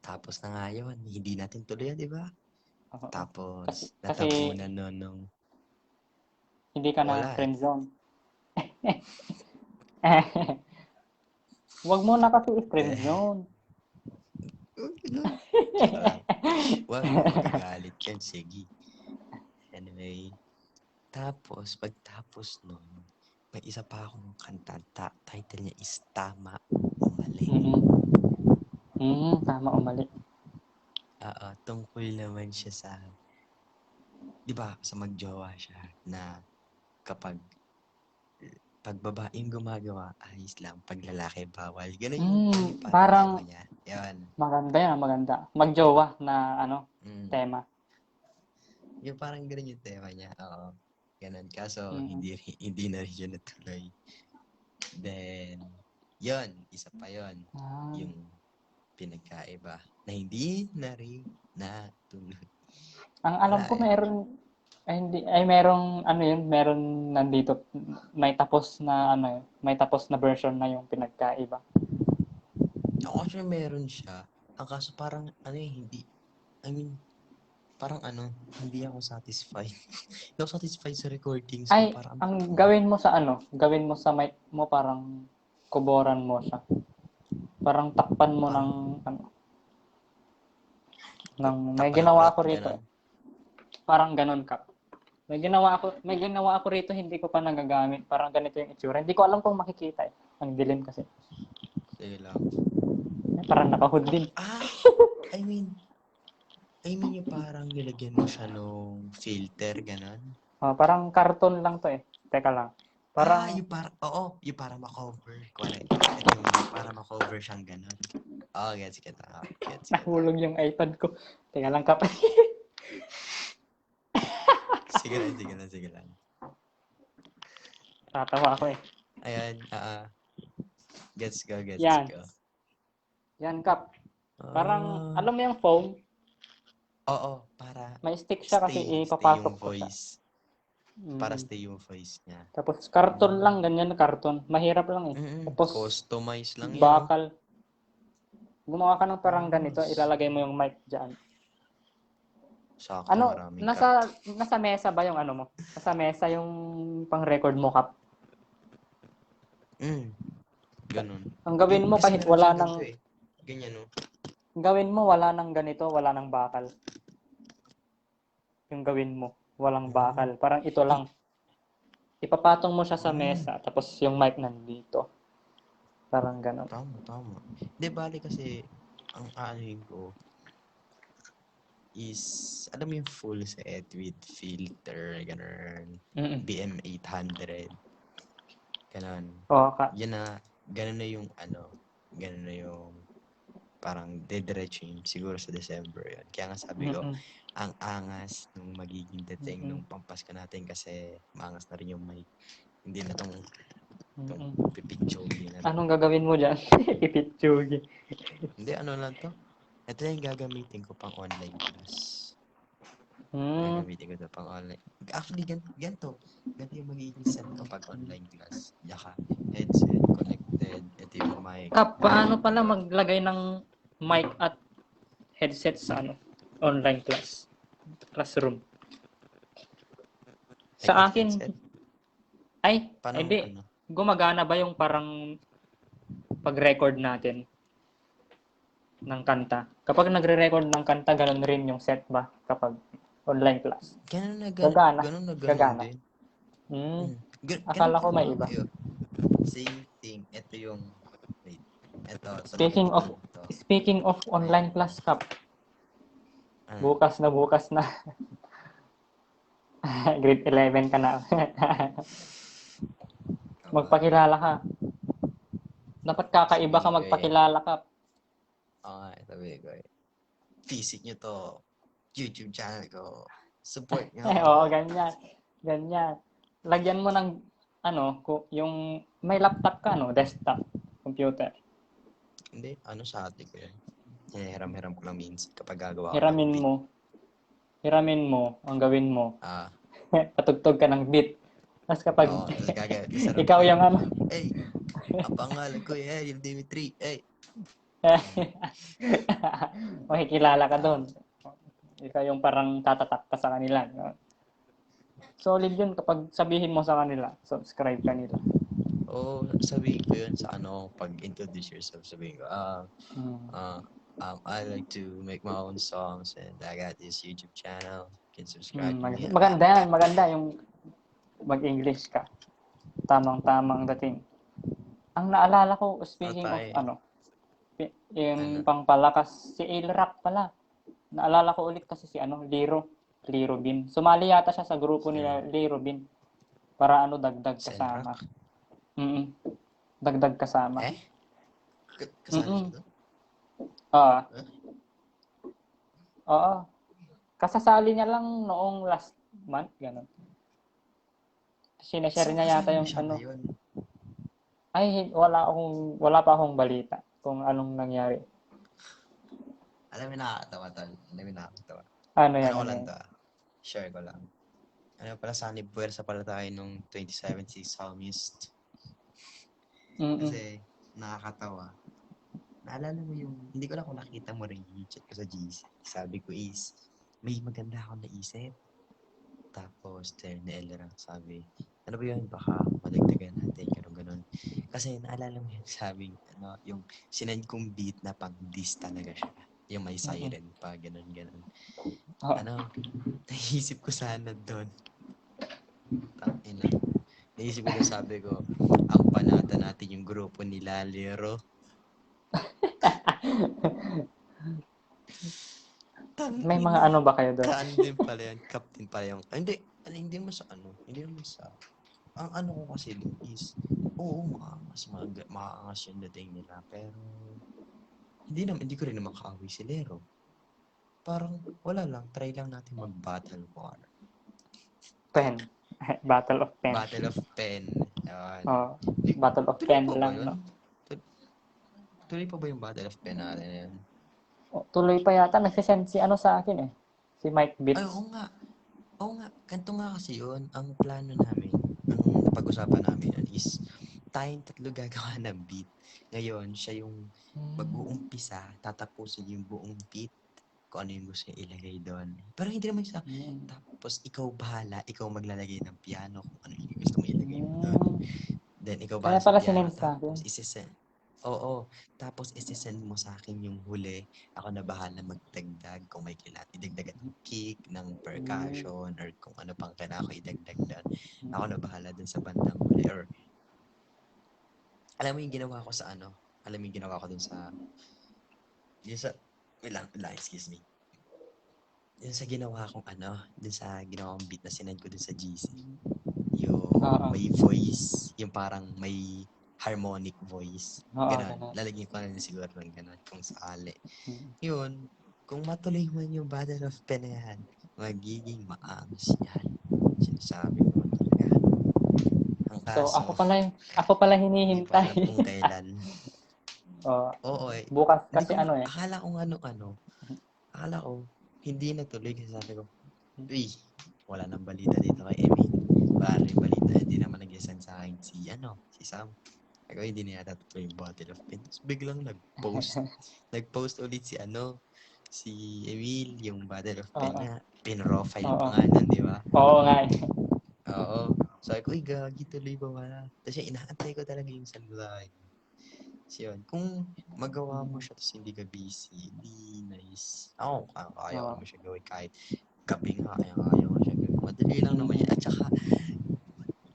tapos na nga yun. Hindi natin tuloy, di ba? Oo. Tapos, Kasi natapunan nun nung hindi ka na wala eh. friend zone. Huwag mo na kasi i-friend zone. Wag magagalit yan, sige. Anyway, pagtapos nun, may isa pa akong kanta. Title niya is Tama o Mali. Tama o mali. Tungkol naman siya sa, di ba, sa magjowa siya na kapag babaeng gumagawa, ayos lang. Pag lalaki, bawal. Ganun yung Parang tema niya. Yan. maganda yan, maganda. Magjowa na tema. Yung parang ganun yung tema niya. Oo. Ganun. Kaso, Mm. hindi na rin siya natuloy. Then, yun. Isa pa yun. Yung pinagkaiba na hindi na rin natuloy. Ang alam ko merong meron nandito may tapos na may tapos na version na yung pinagkaiba. Ako actually meron siya. Ang kaso parang hindi parang hindi ako satisfied. Hindi ako satisfied sa recordings ko. Parang ang gawin mo sa mic mo parang kuboran mo siya. Parang takpan mo ng may ginawa ako rito. Parang ganun ka. May ginawa ako rito, hindi ko pa nagagamit. Parang ganito yung itsura. Hindi ko alam kung makikita eh. Ang dilim kasi. Sige lang. Parang naka-hood din. I mean yung parang nilagyan mo siya nung filter, ganon. Parang carton lang to eh. Teka lang. Parang yung para ma-cover. Ito yung para ma-cover siyang ganon. Gets kita. nahulog yung iPad ko. Teka lang kapag. Sige lang. Tatawa ako eh. Ayan, gets go. Yan, Kap. Parang, alam mo yung phone? Oo, para may stick siya kasi ipapasok yung voice. Para stay yung voice niya. Tapos, karton lang, ganyan na karton. Mahirap lang eh. Tapos, customize lang yan. Bakal. Gumawa ka ng parang ganito, ilalagay mo yung mic dyan. Sakto, maraming nasa mesa ba yung mo? Nasa mesa yung pang-record mo, Kap? Ganun. Ang gawin mo kahit wala nang ganyan gawin mo wala nang ganito, wala nang bakal. Yung gawin mo, walang bakal. Parang ito lang. Ipapatong mo siya sa mesa, tapos yung mic nandito. Parang ganun. Tama. Di bali kasi, ang ko is, alam mo yung full set with filter, ganun. BM800. Ganun. Yan na, ganun na yung parang dediretso yun, siguro sa December yun. Kaya nga sabi ko, ang angas nung magiging dating nung pampasko natin kasi maangas na rin yung mic. Hindi na tong pipitsugi na. Anong gagawin mo dyan? Pipitsugi. Hindi, lang to. Ito yung gagamitin ko pang online class. Gagamitin ko ito pang online. Actually, ganito. Ganito yung magiging set ko pag online class. Yaka, headset, connected. Ito yung mic. Paano pala maglagay ng mic at headset sa online classroom? Sa akin, hindi. Gumagana ba yung parang pag-record natin ng kanta? Kapag nagre-record ng kanta, ganun rin yung set ba kapag online class? Ganun na Gagana. din. Akala ko may iba. Same thing. Ito yung Speaking of online class, Kap. Bukas na. Grade 11 ka na. Magpakilala ka. Dapat kakaiba ka magpakilala ka. Sabi ko visit nyo to. YouTube channel ko. Support nyo. Oo, ganyan. Ganyan. Lagyan mo ng, yung may laptop ka, desktop, computer. Hindi, sa atin ko yan. Hiram-hiram ko lang minsan kapag gagawa ko ng Hiramin beat. mo. Hiramin mo, ang gawin mo. Patugtog ka ng beat. Tapos kapag tapos ikaw yung hey, ang pangalan ko, yung Dimitri, hey. makikilala ka doon. Ikaw yung parang tatatak ka sa kanila. No? Solid yun kapag sabihin mo sa kanila, subscribe ka nila. Sabihin ko yun sa pag introduce yourself, sabihin ko, I like to make my own songs and I got this YouTube channel. You can subscribe to me. Maganda yung mag-English ka. Tamang dating. Ang naalala ko, speaking of yung pangpalakas, si A-Rock pala. Naalala ko ulit kasi si Liro Bin. Sumali yata siya sa grupo nila Liro Bin. Para dagdag kasama. Dagdag kasama. Kasama siya doon? Oo. Kasasali niya lang noong last month, gano'n. Sineshare niya yata yung Ay, wala pa akong balita kung anong nangyari. Alam mo nakakatawa. Ano yan? Ko lang to. Share ko lang. Pala Sunny Puwersa pala tayo nung 2017 Psalmist. Kasi nakakatawa. Naalala mo hindi ko lang kung nakita mo rin yung chat ko sa GC. Sabi ko is, may maganda akong naisip. Tapos, ni Elra sabi, ano ba yun? Baka madagdagan natin, gano'n. Kasi naalala mo yun, sabi, yung sinend kong beat na pang diss talaga siya. Yung may siren pa, gano'n. Naisip ko sana doon. Naisip ko doon, sabi ko, ang panata natin yung grupo nila, Lero. May mga ba kayo doon? Captain pala yung, hindi mo sa ang ko kasi doon is, maangas yung dating nila, pero, hindi ko rin naman kaaway si Lero. Parang, wala lang, try lang natin mag-battle war. Pen. Battle of Pen. Battle of Pen. Battle of Pen lang, no? Tuloy pa ba yung Battle of Pen natin yan? Tuloy pa yata. Nagsisend si sa akin eh. Si Mike Beats. Ay, oo nga. Ganito nga kasi yun. Ang plano namin, ang napag-usapan namin yun is, tayong tatlo gagawa ng beat. Ngayon, siya yung mag-uumpisa, tatapusin yung buong beat kung ano yung gusto niya ilagay doon. Pero hindi naman siya. Tapos, ikaw bahala, ikaw maglalagay ng piano kung ano yung gusto mo ilagay mo doon. Then, ikaw bahala sa piano. Tapos, tapos isisend mo sa akin yung huli. Ako na bahala magdagdag kung may kailangan idagdagan ng kick, ng percussion, or kung ano pang kailangan ko idagdag doon. Ako na bahala dun sa bandang huli. Or, alam mo yung ginawa ko sa Alam mo yung ginawa ko dun sa excuse me. Yun sa ginawa kong dun sa ginawang beat na sinend ko dun sa GC. Yung may voice, yung parang may harmonic voice. Ganon. Lalagyan ko na siguro ng ganon kung sakali. Yun, kung matuloy man yung Battle of Pen na yan, magiging maangas yan. Sinasabi ko talaga. Ang kaso, ako pala hinihintay. Hindi pa alam kung kailan. Bukas kasi Akala ko, hindi natuloy kasi sabi ko, wala nang balita dito kay Emil. Bari balita, hindi naman nag-send sa akin si Sam. Ako hindi na yata tuloy yung Battle of Pen. Biglang nag-post ulit si Emil, yung Battle of Pen niya. Pin-profile pa nga nun, di ba? Oo nga. Oo. Sabi ko, gagi tuloy ba wala? Tapos inaantay ko talaga yung saludahid. So yun, kung magawa mo siya tapos hindi ka busy, hindi nice. Ako, kaya mo siya gawin kahit gabi nga, kaya mo siya gawin. Madali lang naman yan. At saka,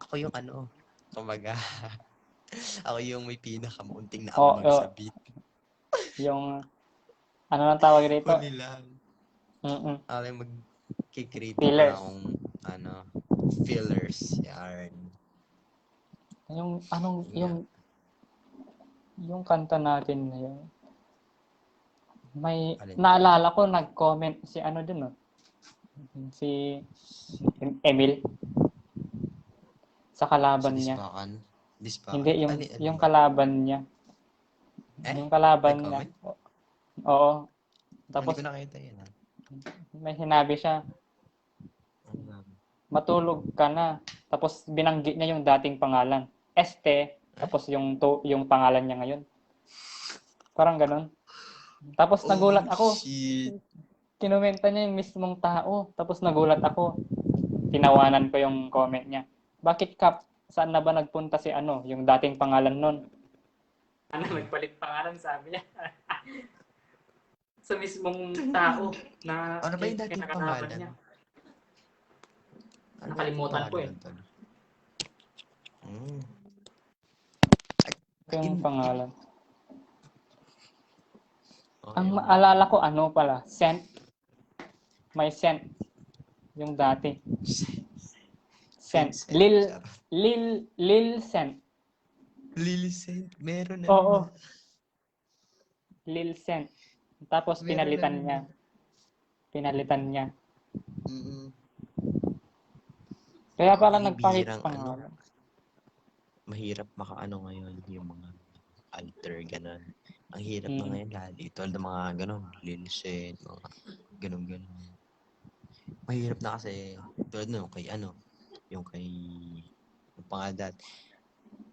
ako yung kumbaga, ako yung may pinakamunting na ambag sa beat. Yung, nang tawag rito? Huli lang. Ako yung mag-create fillers. Akong, fillers. Yarn. Yung kanta natin na yun. May Alin? naalala ko nag-comment si ano dun, no? Si Emil sa Sa kalaban niya. dispakan? Dispakan? Hindi Alin, alin yung ba? kalaban niya. Yung kalaban niya. Nag-comment? Oo. Hindi Tapos ko nakita yun, ha? may sinabi siya, Ano ba? matulog ka na. Tapos binanggit niya yung dating pangalan. Este, tapos yung pangalan niya ngayon. Parang ganun. Tapos nagulat ako. Shit. Kinomenta niya yung mismong tao. Tapos nagulat ako. Tinawanan ko yung comment niya. Bakit Kap? Saan na ba nagpunta si ano? Yung dating pangalan nun? Ano, nagpalit pangalan, sabi niya. Sa mismong tao na Ano ba yung dating kinakalaban pangalan? niya. Ano ba yung dating Nakalimutan ko pangalan eh. nun, tol? Hmm. Ito yung pangalan. Okay, Ang okay. maalala ko, ano pala, Scent. May Scent. Yung dati. Scent. Vincent. Lil Scent. Lily Saint. Meron na Oo. naman. Lil Scent. Tapos Meron na pinalitan naman. niya. Pinalitan niya. Mm-mm. Kaya pala Ay, nagpalit bihirang pangalan. mahirap makaano ngayon yung mga alter, ganun. Ang hirap na Mm. ngayon lahat. Tulad ng mga ganun, Lil Saint, mga ganun. Mahirap na kasi, tulad no, kay ano, yung kay, yung pangalan,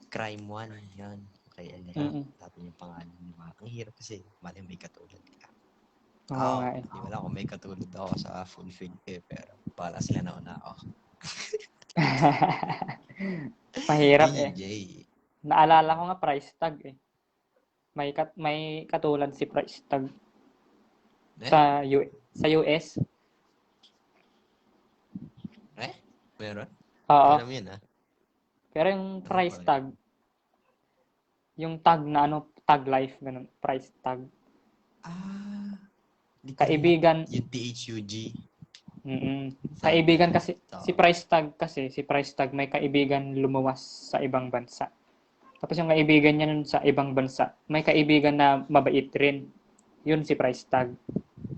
Crime One, yan. Kay Elra, Mm. dati yung pangalan, di ba? Ang hirap kasi, mali may katulad ka. Oo nga eh. Di wala kung may katulad ako sa fulfill eh, pero pala sila nauna ako. Mahirap Yun yung eh. Jay. Naalala ko nga price tag eh. May katulad si price tag Eh? sa US. Eh? Meron? Oo. Alam yun, ha? Pero yung Ano price pala? tag, yung tag na ano, tag life, ganun, price tag. Di ko alam. Kaibigan, Yung THUG. kaibigan kasi, Tag. si price tag may kaibigan lumuwas sa ibang bansa. Tapos yung kaibigan niya nun sa ibang bansa, may kaibigan na mabait rin. Yun si price tag.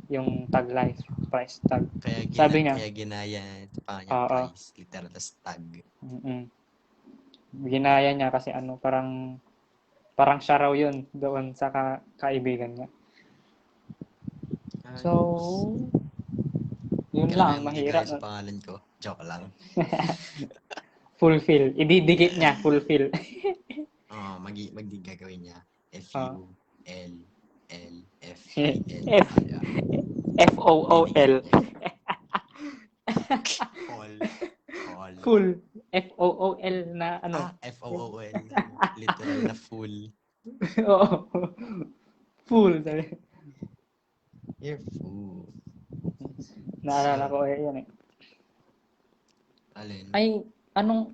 Yung tag life, price tag. Sabi niya, Kaya ginaya ito pa niya oo, price. Literal as tag. ginaya niya kasi ano, parang siya raw yun doon sa kaibigan niya. So, yun Kailan lang, mo mahirap. magigaya sa pangalan ko? Joke lang. Fulfill. Ididikit niya, fulfill. Magdi gagawin niya. Ah. F-U-L-L-F-I-L. F-O-O-L. Didikit niya. All. Full. F-O-O-L na ano. F-O-O-L. Literal na full. Oo. Full. You're full. Naalala ko yan eh. Alin? Ay, anong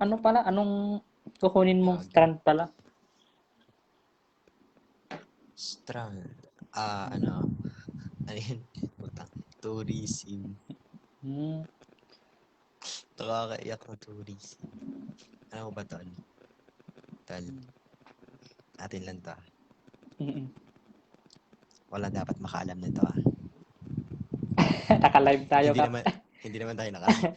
kukunin mong strand pala? Strand. Ano yun? Tourism. Nakakaiyak na tourism. Ano ba, Tol? Atin lang to. Wala dapat makaalam nito, ah. Naka-live tayo, Kap. Hindi naman tayo naka-live.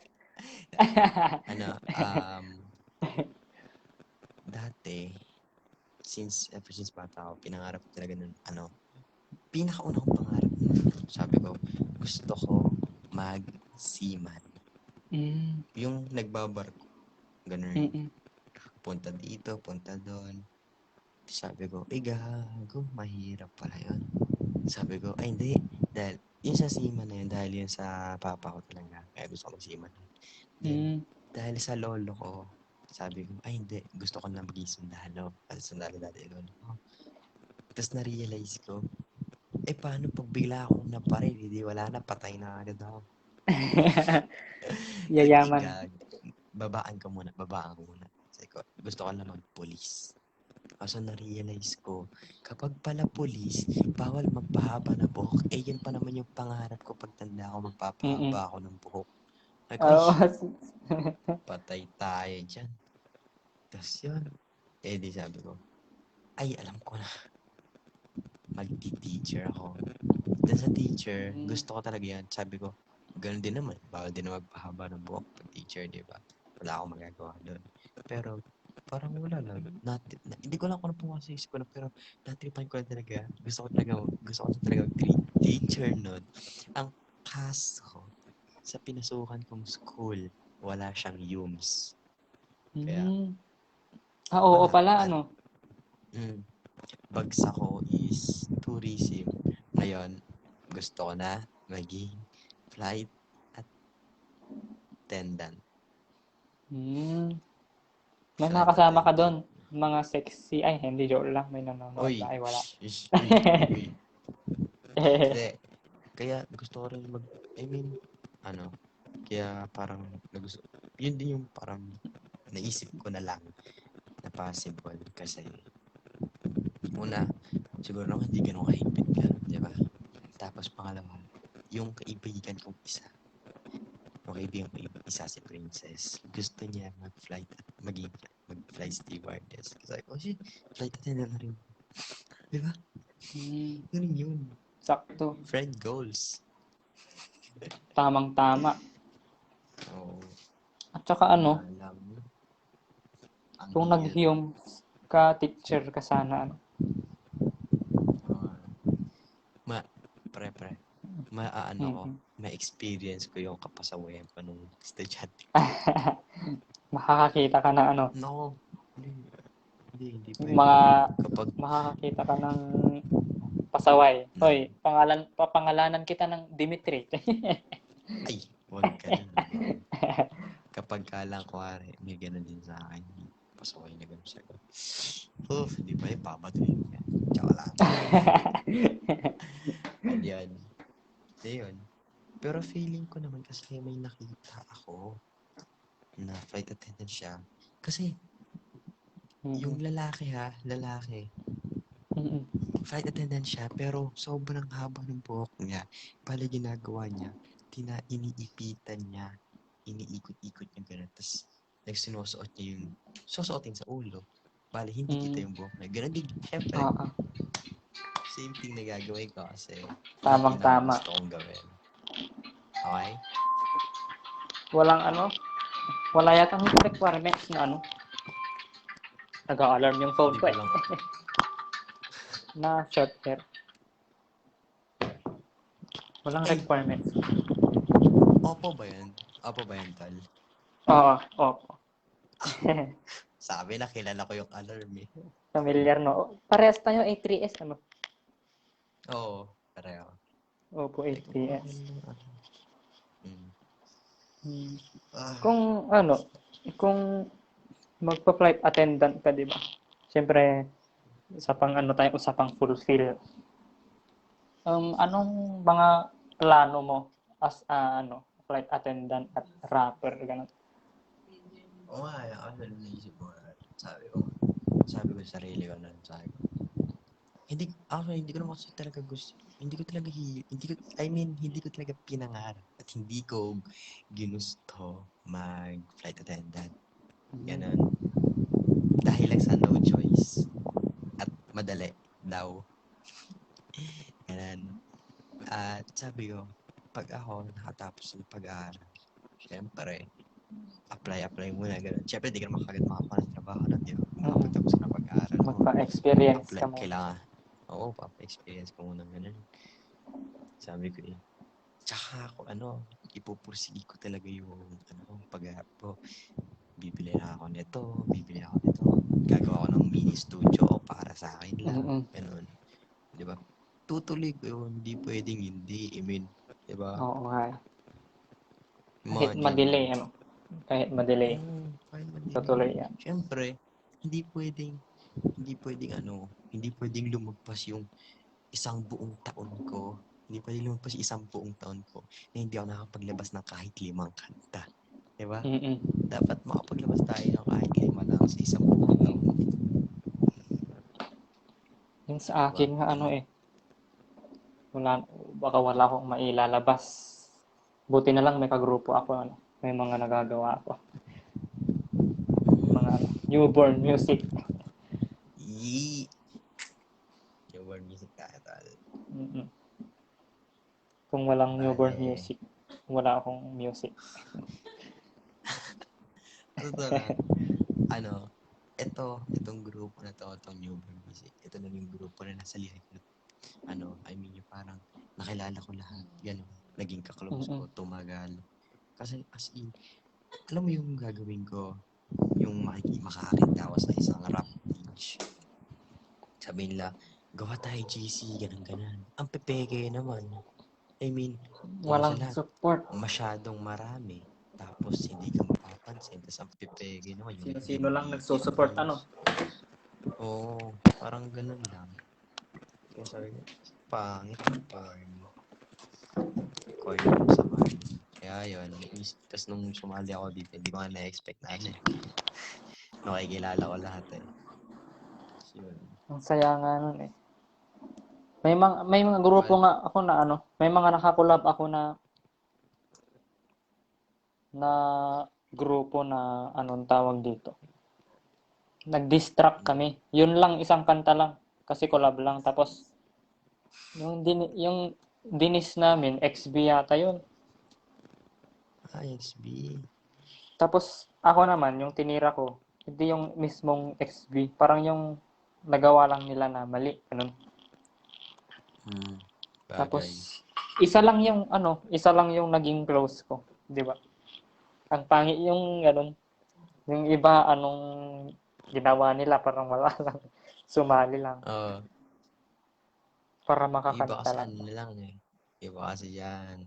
Dati, ever since bata ako, pinangarap ko talaga nun, pinakauna kong pangarap nun, sabi ko, gusto ko mag-seaman. Yung nagbabarko, ganun. Punta dito, punta doon. Sabi ko, gago, mahirap pala yun. Sabi ko, ay hindi, dahil yung sa seaman na yun, dahil yun sa papa ko talaga, kaya gusto ko mag-seaman. Then, dahil sa lolo ko, sabi ko, ay hindi, gusto ko na maging sundalo. Kasi sundalo dati yung lolo ko. Tapos na-realize ko, paano pag bigla akong naparil, hindi wala na, patay na agad ako. Yayaman. Babaan ko muna. Sabi ko, gusto ko na mag-police. Kaso na-realize ko, kapag pala police, bawal magpahaba na buhok. Yun pa naman yung pangarap ko pag tanda ako, magpapahaba ako ng buhok. Patay tayo dyan. Tapos yun. Di sabi ko, ay alam ko na. Magti-teacher ako. Then sa teacher, gusto ko talaga yan. Sabi ko, ganun din naman. Bawal din na magpahaba ng buhok pag teacher, di ba? Wala akong magagawa doon. Pero, parang wala lang. Hindi ko lang kung ano po kasi isip ko na, pero natripan ko lang talaga. Gusto ko talaga teacher nun. Ang kaso, sa pinasukan kong school, wala siyang UMS. Kaya, oo pala, ano? bagsak ko is tourism. Ngayon, gusto ko na maging flight attendant. May Flight mga kasama ka attendant. doon. Mga sexy. Ay, hindi, joke lang. May nanonood Oy, ba? Ay, wala. uy. Hindi. Kaya gusto ko rin kaya parang yun din yung parang naisip ko na lang na possible kasi una, siguro naman hindi ganun kahigpit ka, di ba? Tapos pangalawa, yung kaibigan kong isa, si Princess, gusto niya mag-flight stewardess. Kasi oh shit, flight attendant na rin. Di ba? Ganun yun. Sakto. Friend goals. Tamang-tama. Oo. At saka ano, kung nag-hum ka, teacher ka sana, ano. Pre. Ma-experience ko yung kapasawayan ko nung estudyante. Makakakita ka ng ano. No. Hindi pa Makakakita ka ng pasaway. Hoy, papangalanan kita ng Dimitri. Ay, wag ka na. Kapag lang, kuwari, may ganun din sa akin. Pasaway na ganun siya. Hindi ba yung papatuloy ka? Tsaka lang. Ayun. Pero feeling ko naman kasi may nakita ako na flight attendant siya. Kasi, yung lalaki, flight attendant siya, pero sobrang haba ng buhok niya. Pala ginagawa niya, iniipitan niya, iniikot-ikot niya gano'n. Tapos, sinusuot niya yung susuotin sa ulo. Bale, hindi kita yung buhok niya. Ganun din, syempre. Same thing na gagawin ko kasi Tamang-tama. gusto kong gawin. Okay? Wala yatang requirements na ano. Nag-a-alarm yung phone ko na short hair. Walang requirements. Opo ba yan, Tal? Oo, opo. Sabi na, kilala ko yung alarm eh. Familiar, no? Parehas tayo, A3S, ano? Oo, pareho. Opo, A3S. Kung magpa-flight attendant ka, di ba? Siyempre, usapang fulfill. Anong mga plano mo as flight attendant at rapper, gano'n? Oo nga, ako naisip ko. Sabi ko sa sarili ko na, hindi ko naman kasi talaga gusto. Hindi ko talaga pinangarap at hindi ko ginusto mag-flight attendant. Ganun. Dahil lang sa no choice. At madali daw. Ganun. At sabi ko, pag ako nakatapos ng pag-aaral, syempre, apply muna, gano'n. Syempre, di ka naman kagad makakuha ng trabaho na, di ba? Pagtapos ka ng pag-aaral mo. Magpa-experience ka mo. Kailangan. Oo, papa-experience ko muna gano'n. Sabi ko tsaka ako, ipupursige ko talaga yung, pag-aaral ko. Bibili ako nito. Gagawa ko ng mini studio para sa akin lang. Ganun. Di ba? Tutuloy ko yun. Hindi pwedeng hindi. Di ba? Oo nga. Kahit madelay, Kahit madelay. Tutuloy yan. Siyempre, hindi pwedeng lumagpas yung isang buong taon ko. Hindi pwedeng lumagpas yung isang buong taon ko na hindi ako nakapaglabas ng kahit 5 kanta. Diba? Dapat makapaglabas tayo ng kahit 5 lang sa isang buong taon. Yung sa akin nga, baka wala akong mailalabas. Buti na lang may kagrupo ako, may mga nagagawa ako. Mga newborn music. Newborn music tayo. Kung walang newborn Bale, music. Kung wala akong music. totoo lang. Itong grupo na to, itong newborn music, ito na yung grupo na nasa lihay ko. I mean, yung parang nakilala ko lahat. Gano'n. Naging kaklose ko, Mm-mm. tumagal. Kasi as in, alam mo yung gagawin ko, yung makakakita ako sa isang rap page. Sabihin nila, gawa tayo GC, ganun. Ang pepeke naman. I mean, una sa Walang lahat, support. masyadong marami. Tapos hindi ka mapapansin. Tapos ang pepeke naman, yung Sino-sino lang video nagsusupport, views. Oo, parang ganun lang. Kaya sabi ko, pangit, corny yung samahan. Kaya yun, tapos nung sumali ako dito, hindi ko nga na-expect na nakikilala ko lahat eh. So, yun. Ang saya nga nun eh. May mga grupo Well, nga ako na may mga nakakulab ako na grupo na anong tawag dito. Nag-distract kami. Yun lang, isang kanta lang. Kasi collab lang. Tapos, yung dinis namin, XB yata yun. XB. Tapos, ako naman, yung tinira ko, hindi yung mismong XB. Parang yung nagawa lang nila na mali. Ganun. Tapos, Bagay. isa lang yung naging close ko. Di ba? Ang pangit yung ganun. Yung iba, ginawa nila, parang wala lang. Sumali lang. Oo. Para Iba makakanta kasi lang. lang eh. Iba kasi yan.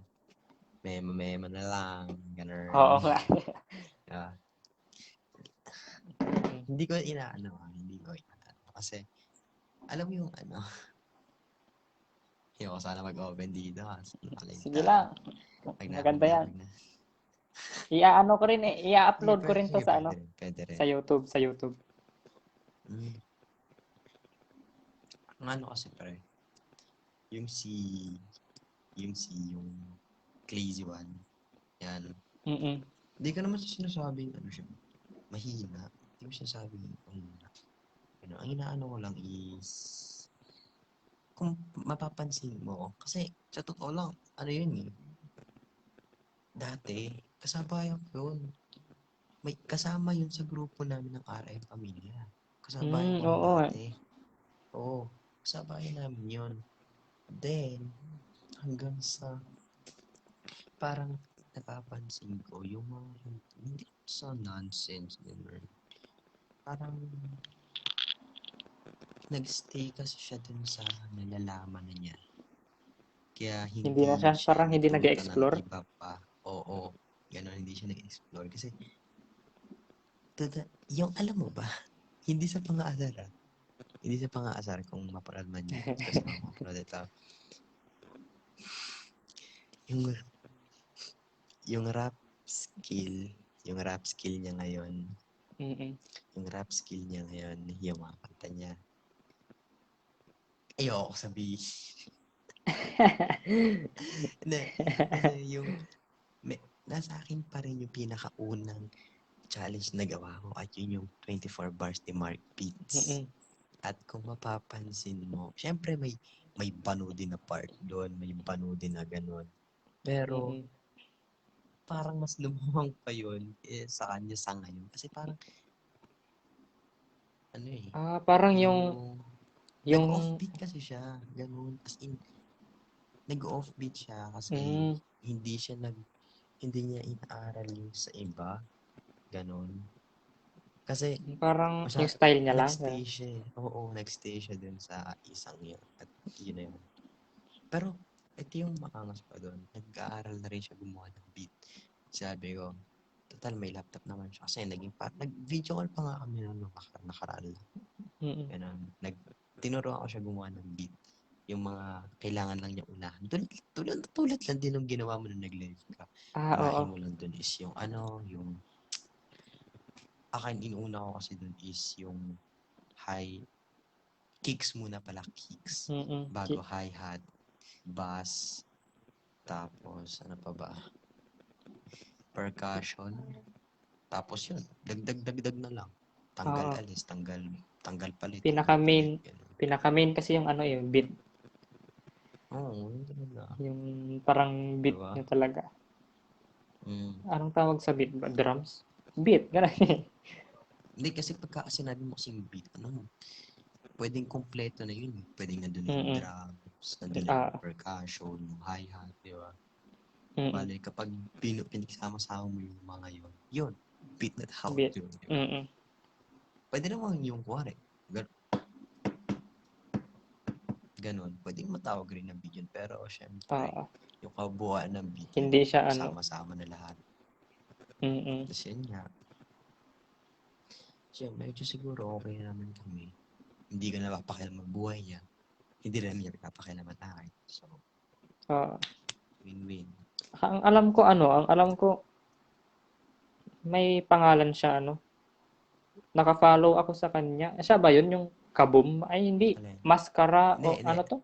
Mema na lang. Oo Ganun. nga. Ah, hindi ko inaano. Kasi, alam mo yung hindi ako sana mag-open dito. Sige Nakaligtaan. lang. Pag na, Maganda yan. pag na. Ko rin eh. Sige, I-upload ko rin to sige, sa pwede rin. Pwede rin. Sa YouTube. Mm. Ang kasi pre, yung yung crazy one. Yan. Mm. Hindi ka naman sinasabing siya, mahina. Hindi ko sinasabing mahina. Ang inaano ko lang is, kung mapapansin mo, kasi sa totoo lang, yun eh, dati, kasabayan ko yun. May kasama yun sa grupo namin ng RM Pamilya. Kasabayan ko yun Oo eh. dati. Oo, kasabayan namin yun. Then, hanggang sa, parang napapansin ko, yung mga, hindi sa nonsense, gano'n. Parang, nagstay kasi siya dun sa nalalaman na niya. Kaya Hindi na hindi siya, siya parang hindi nagpunta ng nag-explore. iba pa. Oo, gano'n, hindi siya nag-explore. Kasi, yung alam mo ba, hindi sa pang-aasar Hindi sa pang-aasar kung mapanood man niya. Kasama ko mapanood ito. Yung, yung rap yung rap skill niya ngayon, Mm. yung mga kanta niya. Ayoko sabihin. Hindi, kasi nasa akin pa rin yung pinakaunang challenge na gawa ko at yun yung 24 bars ni Mark Beats. Mm. At kung mapapansin mo, syempre may bano din na part doon, may bano din na ganun. Pero Mm. parang mas lumuwang pa yun sa kanya sa ngayon. Kasi parang, Parang yung nag-offbeat kasi siya, ganun. As in, nag-offbeat siya kasi mm, hindi niya inaaral yung sa iba, ganun. Kasi, parang yung style niya lang. nagstay siya eh. Oo, nagstay siya dun sa isang yun. At yun na yun. Pero, ito yung makangas pa doon. Nag-aaral na rin siya gumawa ng beat. Sabi ko, total may laptop naman siya. Kasi nag-video call pa nga kami nung nakaraan lang. Mm. Ganun. Tinuro ako siya gumawa ng beat. Yung mga kailangan lang niya unahan. Tulad lang din ng ginawa mo nung nag-live ka. Oo. Unahin mo lang dun is yung akin inuuna ko kasi dun is yung high kicks muna pala, kicks. Mm. Bago hi-hat, bass, tapos ano pa ba? Percussion. Tapos yun, dagdag na lang. Tanggal Oo. alis, tanggal palit, tanggal palit. Pinaka-main Ganun. pinaka-main kasi yung yung beat. Oo, yun talaga. Yung parang beat Diba? niya talaga. Mm. Anong tawag sa beat ba? Drums? Beat, gano'n. Hindi kasi pagka sinabi mo kasing beat, ano, pwedeng kompleto na yun. Pwedeng nandun na yung Mm. drums, nandun na yung Ah, percussion, yung hi-hat, di ba? mm. Bale, kapag pinagsama-sama mo yung mga yun, beat na tawag Beat. yun, di ba? Mm. Pwede naman yung kuwari, ganun. Pwede matawag rin na beat yun. Pero, syempre, Ah, yung kabuuan ng beat yun, hindi yung siya ano. sama-sama na lahat. Mm. Tapos yun nga, siya, medyo siguro okay naman kami. Hindi ka napapakialaman buhay niya. Hindi rin niya napapakialaman akin. So, Ah, win-win. ang alam ko may pangalan siya ano. Naka-follow ako sa kanya. Siya ba 'yun yung Kaboom? Ay hindi, Alin? Mascara Hindi, o hindi. ano 'to?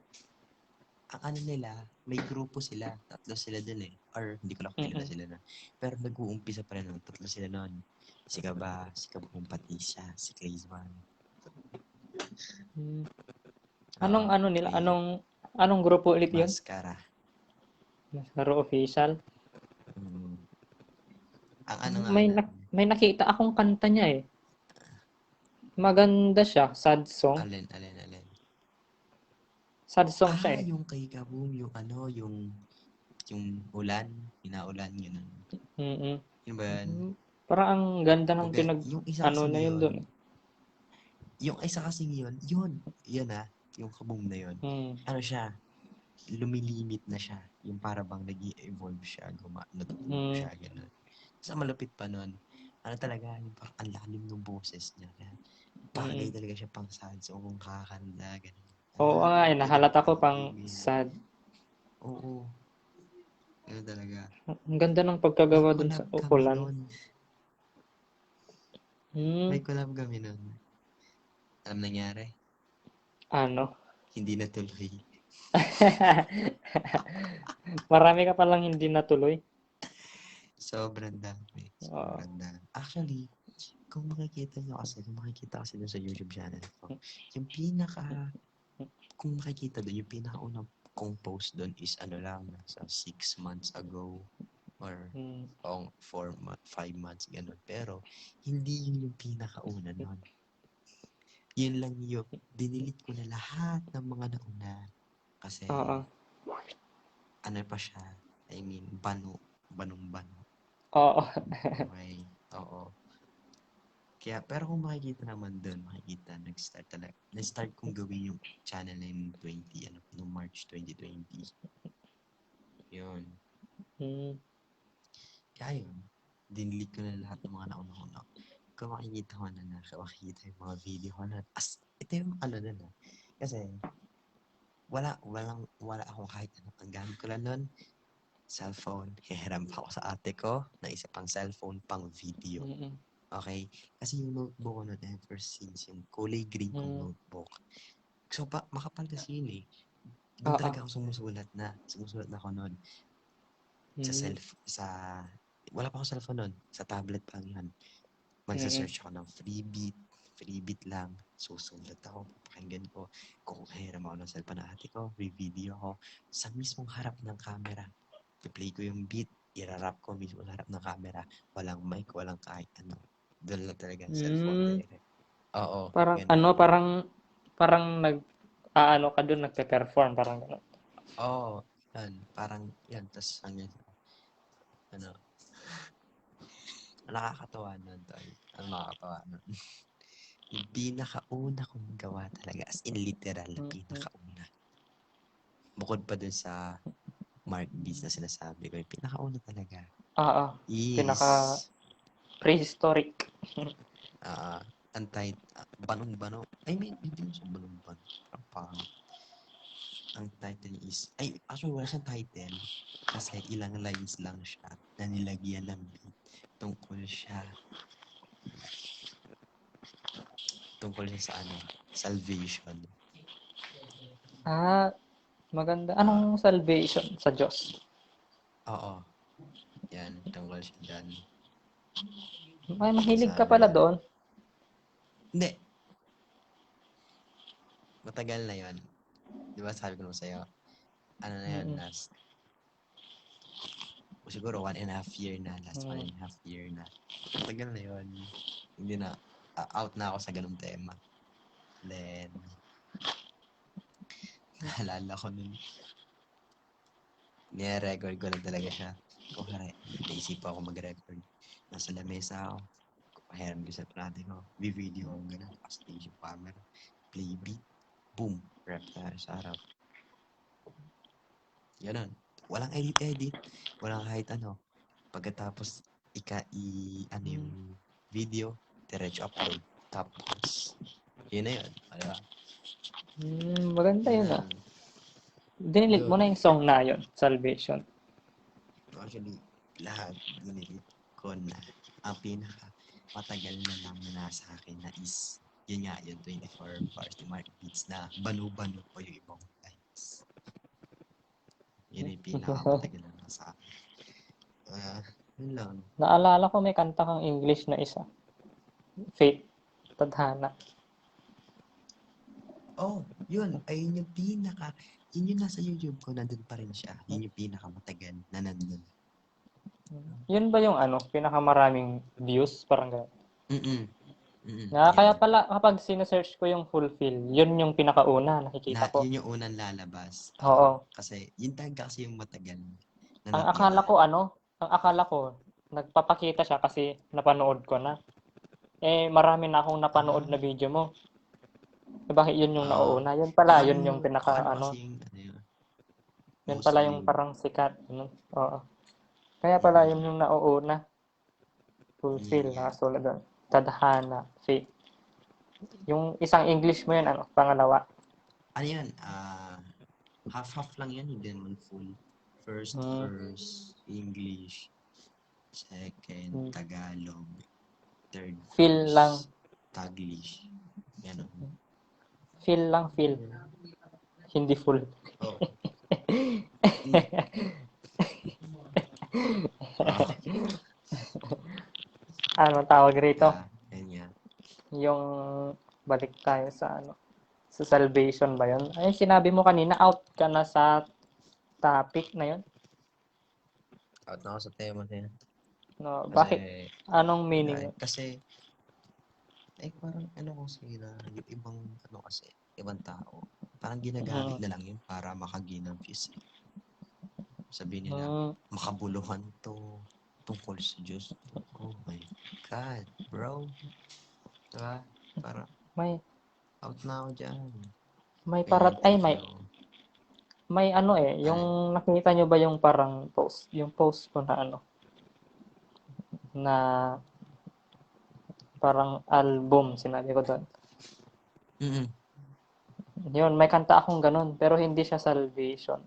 Ang ano nila, may grupo sila. Tatlo sila dun eh. Or hindi ko lang kilala Mm. sila na. Pero nag-uumpisa pa rin nun. Tatlo sila nun. Si Kaba, si Kabong Patisya, si Claysman. Hmm. Anong Oo, ano nila? Clay. Anong grupo ulit 'yun? Mascara. Mascara Official. Mm. Ang ano nga May nun, may nakita akong kanta niya eh. Maganda siya, sad song. alin. Sad song siya Ah, eh. yung kay Kabong, yung ano, yung ulan, inaulan, yun. Mm. Yun ba yan? Parang ang ganda ng Okay, yung isa ano kasing na 'yun yun, doon. yun ah, yung Kabong na yun. Mm. Ano siya, lumilimit na siya. Yung para bang nag evolve siya, natutuyo Mm. siya, gano'n. Sa malupit pa nun, ano talaga, yung parang ang lalim ng boses niya. Kaya, bagay Mm. talaga siya pang sad. So, kung kakakanda, gano'n. Oo nga eh, Pwede mo nahalata ko pang pakikitigin. sad. Oo, yun talaga. Ang ganda ng May pagkagawa dun collab sa kami ulan. nun. Hmm, May collab kami nun. Alam nangyari? ano? Hindi natuloy. Marami ka palang hindi natuloy. Sobrang dami. Oo. Sobrang dami. Actually, kung makikita kasi dun sa YouTube channel ko, yung kung makikita dun, yung pinakaunang kong post dun is ano lang, sa 6 months ago, or Hmm. 5 months, gano'n. Pero, hindi yun yung pinakauna nun. Yun lang yung, dinilit ko na lahat ng mga nauna. Kasi, Oo. ano pa siya, I mean, banong-bano. Oo. Okay, oo. Kaya, pero kung makikita naman doon, nag-start kong gawin yung channel na yun 20, no March 2020. Yun. Hmm. Kaya yun, dinilit ko na lahat ng mga nauna-una. Kung makikita ko na makikita yung mga video ko na, ito yung ano nun ah. Kasi, wala akong kahit ano. Ang gamit ko lang nun, cellphone. Hihiram pa ako sa ate ko na isa pang cellphone pang video. Mm. Okay? Kasi yung notebook ko nun ever since, yung kulay green kong Hmm. notebook. So, makapal kasi yun eh. Doon Oo. talaga ako sumusulat na. Sumusulat na ako nun. Hmm. Wala pa ako cellphone nun. Sa tablet pa yun. Mm. Magsa-search ako ng freebie lang. Susulat ako, papakinggan ko. Kung hiram ako ng cellphone na ate ko, video ako. Sa mismong harap ng camera. I-play ko yung beat, irarap ko mismo sa harap ng camera. Walang mic, walang kahit ano. Doon lang talaga cellphone Hmm. direct. Oo, Parang ano, ganun. parang nag-aano ka dun, nagpe-perform, parang gano'n. Oo, yan. Parang, yan. Tapos hanggang, ano, nakakatawa nun, tol. Ano nakakatawa nun? Yung pinakauna kong gawa talaga, as in literal, Mm. pinakauna. Bukod pa dun sa Mark Beats na sinasabi ko, yung pinakauna talaga Oo. is, Pinaka-prehistoric. ah, Banong-Bano. I mean, hindi mo siya Banong-Bano. Ang pangit. Ang title is, actually wala siyang title. Kasi ilang lines lang siya na nilagyan ng beat. Tungkol siya sa ano, salvation. Ah, maganda. Ah, Anong salvation sa Diyos? oo. Yan, tungkol siya dyan. Ay, mahilig ka Sabi pala niya. doon. Hindi, matagal na yon. Di ba sabi ko naman sa'yo, ano na yun, last, siguro 1.5 year na, last 1.5 year na. Tagal na yun. Hindi na, out na ako sa ganung tema. Then, naalala ko nun, nire-record ko na talaga siya. Kuhari, naisipan ako mag-record. Nasa lamesa ako. Pahiram ko sa trate ko. Video ko gano'n. Station camera. Play beat. Boom. Rap tayo sa harap. Ganon. Walang edit-edit. Walang kahit ano. Pagkatapos, ano yung video, diretso upload. Tapos, yun na yun. Diba? Maganda yun ah. Dinilit mo na yung song na yun, Salvation. Actually, lahat dinilit ko na. Ang pinaka matagal na lang na nasa akin na is, yun nga, yun 24 bars ni Mark Beats na banu-banu ko yung ibang lines. Yun yung pinaka matagal na nasa akin. Yun lang. Naalala ko may kanta kang English na isa. Faith, Tadhana. Oh, yun. Ayun yung pinaka, yun yung nasa YouTube ko, nandun pa rin siya. Yun yung pinaka matagal na nandun. Yun ba yung pinakamaraming views? Parang gano'n. Kaya Yun. pala, kapag sinesearch ko yung fulfill, yun yung pinakauna nakikita ko. Yun yung unang lalabas. Oo. Kasi, yun talaga kasi yung matagal na Ang natira. akala ko, nagpapakita siya kasi napanood ko na. Marami na akong napanood na video mo. Bakit yun yung nauuna? Yun pala, yun yung pinaka Yun pala yung parang sikat. Oo. Kaya pala yun yung nauuna. Fulfill, nakasulat doon. Tadhana, faith. Yung isang English mo yun, pangalawa? Ano yun? Half-half lang yan, hindi naman full. First, English. Second, Tagalog. Third, Feel lang. Taglish. Yan. Feel lang, feel. Hindi full. Oh. Ano tawag rito? Yan. Yung balik tayo sa sa salvation ba yun? Ay, sinabi mo kanina, out ka na sa topic na yun? Out na ako sa tema na yan. No, Kasi, bakit? Anong meaning? Kasi, parang kasi na yung ibang tao, parang ginagamit na lang yun para makagain ng views. Sabihin nila, makabuluhan to tungkol sa Diyos. Oh my God, bro. Diba? Para out na ako dyan. May yung nakita nyo ba yung parang post? Yung post ko na na parang album, sinabi ko doon. Yun, may kanta akong ganun, pero hindi siya salvation.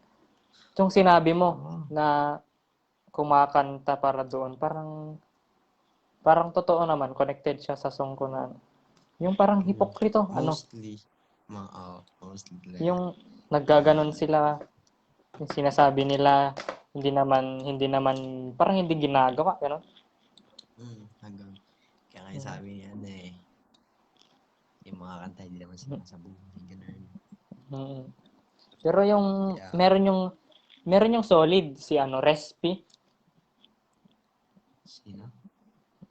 Yung sinabi mo na kumakanta para doon, parang totoo naman, connected siya sa song ko na yung parang hipokrito, mostly. Yung naggaganon sila, yung sinasabi nila, hindi naman, parang hindi ginagawa, gano'n. Hanggang, kaya kayo sabi niya yung mga kanta, hindi naman sila sa buhay, gano'n. Pero meron yung solid, si Respi. Sino?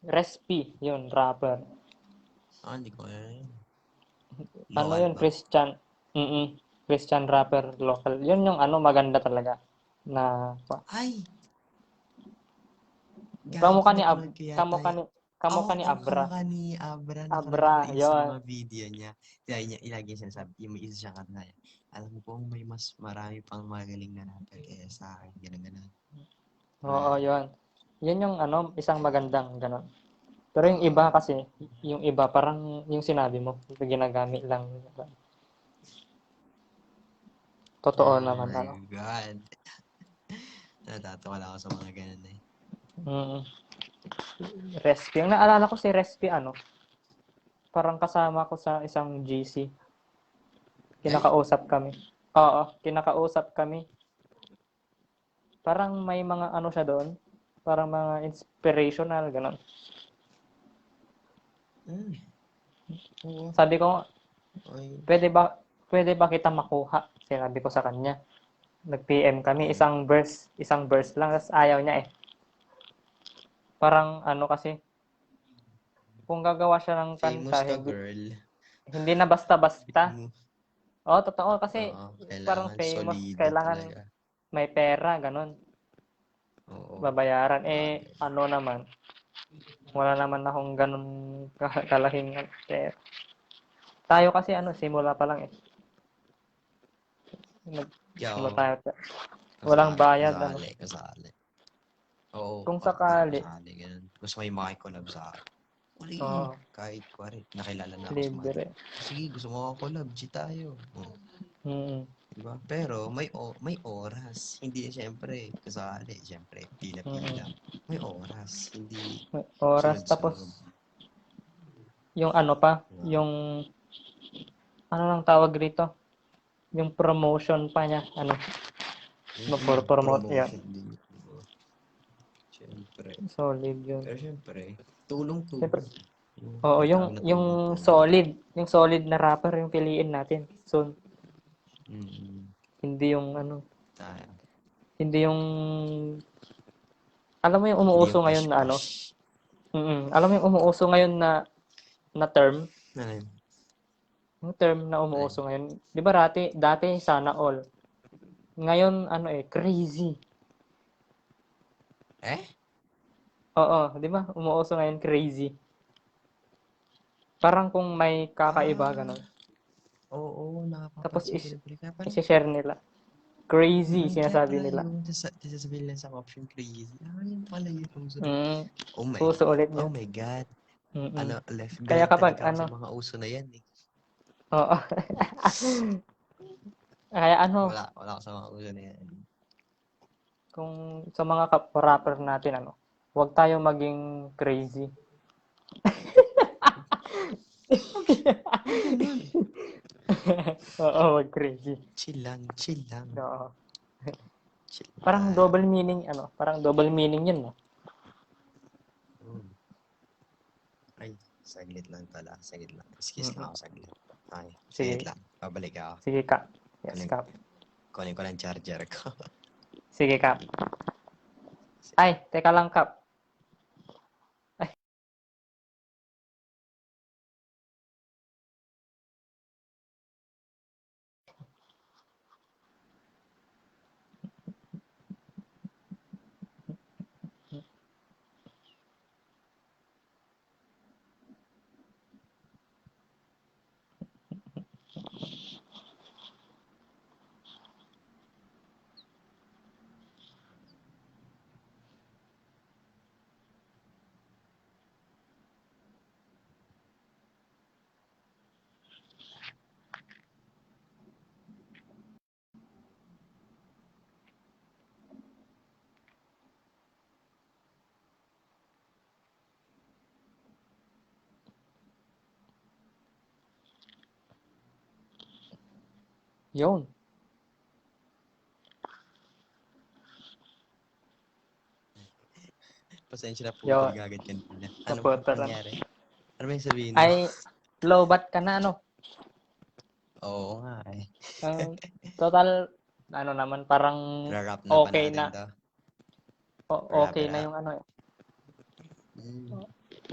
Respi, yun, rapper. Hindi ko Yun, Christian. Christian rapper, local. Yun yung maganda talaga. Na, kamukha ni Abra. Kamukha ni Abra. Abra, Napanood ko yun. mga video niya. Kaya ilagi sinasabi, yung may isa siyang kanta. Alam mo po, may mas marami pang magaling na rapper kaya sa akin. Ganun. Oo, yun. Yun yung isang magandang ganun. Pero yung iba kasi, parang yung sinabi mo, ginagamit lang. Totoo naman. Oh my God. Natatawa lang ako sa mga ganun Respi. Yung naalala ko si Respi, parang kasama ko sa isang GC. Kinakausap kami. Oo, kinakausap kami. Parang may mga siya doon. Parang mga inspirational, gano'n. Sabi ko, pwede ba kita makuha? Sinabi ko sa kanya. Nag-PM kami, isang verse lang, tapos ayaw niya eh. Parang ano kasi, kung gagawa siya ng Famous kanta, ka, hindi, girl. hindi na basta-basta. Mo. Oo, totoo, kasi Oo, parang kailangan famous, solido kailangan talaga. may pera, ganun, Oo, babayaran. Eh, bagay. ano naman, wala naman akong ganun kalaking pera. Tayo kasi ano, simula pa lang eh. Nagsimula Yo, tayo, walang bayad, ano. kasali. Oo, Kung parang sakali, kasali, ganun. Gusto may makikolab sa akin. Uli, oo, kahit kuwari, nakilala na ako sa mga libre. sige, gusto mo ako collab, G tayo. Oh, Mm, diba? Pero may oras. Hindi siyempre kasali, siyempre pila-pila. mm. May oras, hindi May oras, sunod-sunod. tapos yung ano pa, Diba? yung ano lang tawag rito, yung promotion pa niya, ano, promote yan. Promotion din. Diba? Siyempre. Solid yun. Pero siyempre, tulong-tulong. Siyempre, oo, May tawag na tulong-tulong. yung solid na rapper yung piliin natin. So, Mm, hindi yung ano, tayo. hindi yung, alam mo yung Hindi umuuso yung ngayon na ano, push-push. alam mo yung umuuso ngayon na term, Ano yun? yung term na Ano yun? umuuso ngayon. 'Di ba dati sana all. Ngayon ano eh, crazy. Eh? Oo, 'di ba? Umuuso ngayon crazy. Parang kung may kakaiba Ah, ganun. oo, Tapos nakakapansin ko rin. Kaya parang, i-share nila. Crazy kaya sinasabi pala nila. yung sasabihin lang sa option crazy. Ah, yun pala yung uso. Mm, Oh my, uso ulit oh yun. my God. Mm. Ano, left Kaya guard kapag talaga ako sa ano, mga uso na yan eh. oo. Kaya ano, Wala ako sa mga uso na yan. kung sa mga rapper natin ano, huwag tayo maging crazy. Yung ganun. Oo, wag crazy. Chill lang, chill lang. Oo. Chill Parang tayo. double meaning, ano, parang double meaning yun, no? Mm. Ay, saglit lang pala. Saglit lang. Excuse Mm-mm. lang ako saglit. Ay, saglit Sige, lang. Babalik ako. sige ka. Yes, Kunin, Kap. kunin ko lang charger ko. Sige, Kap. Ay, teka lang, Kap. Ay, yun. Pasensya na putol Yun. agad kanina. Ano ba Naputulan. nangyari? Ano ba yung sabihin mo? Ay, lowbat ka na, ano? Oo nga eh. Total, ano naman, parang Rarap na ba okay natin na. to? Rap Okay it na up. yung ano, Mm.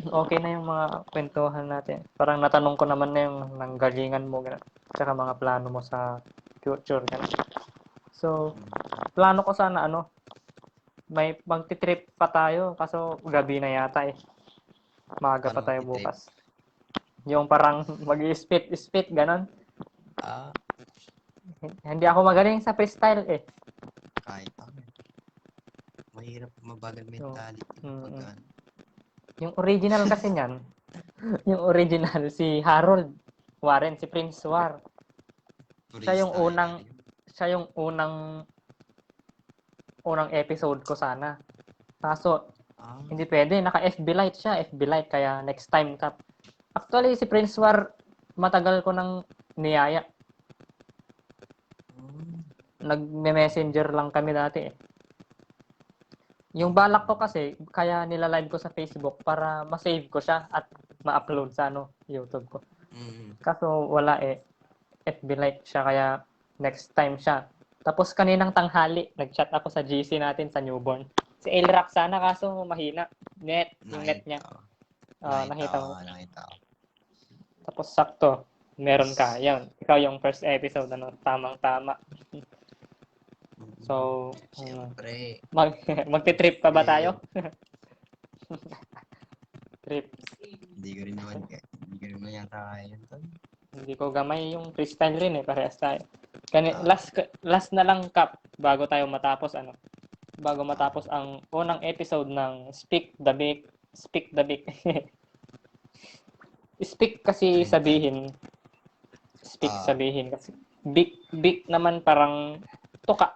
okay na yung mga kwentuhan natin. Parang natanong ko naman na yung nanggalingan mo, gano'n. Tsaka mga plano mo sa future, gano'n. So, plano ko sana, ano, may magti-trip pa tayo, kaso gabi na yata eh. Maaga pa Paano tayo magti-trip? bukas. Yung parang mag-spit-spit, gano'n. Ah, Hindi ako magaling sa freestyle eh. kahit ako. Mahirap mabagal So, mentality kapag mm, ano. yung original kasi niyan, yung original si Harold Warren, si Prince War. Siya yung Freestyler unang yun. siya yung unang episode ko sana. Kaso Ah, hindi pwede, naka FB Lite siya, FB Lite kaya next time ka. Actually si Prince War matagal ko nang niyaya. mm, Nagme-messenger lang kami dati eh. Yung ah, balak ko kasi, kaya nila-live ko sa Facebook para ma-save ko siya at ma-upload sa ano, YouTube ko. mm, Kaso wala eh. FB Lite siya kaya next time siya. Tapos kaninang tanghali, nag-chat ako sa GC natin sa newborn. Si Elrac sana kaso mahina. Yung net niya. Nakita mo. Nakita ko. Tapos sakto, meron ka. Yan, ikaw yung first episode, ano, tamang-tama. So, Siyempre. magti-trip pa ba tayo? Trip. Hindi ko rin naman yata kaya yun. Hindi ko gamay yung freestyle rin parehas tayo. Ah. Last na lang Kap bago tayo matapos bago matapos ang unang episode ng Speak the Big. Speak kasi sabihin. Sabihin kasi big naman parang tuka.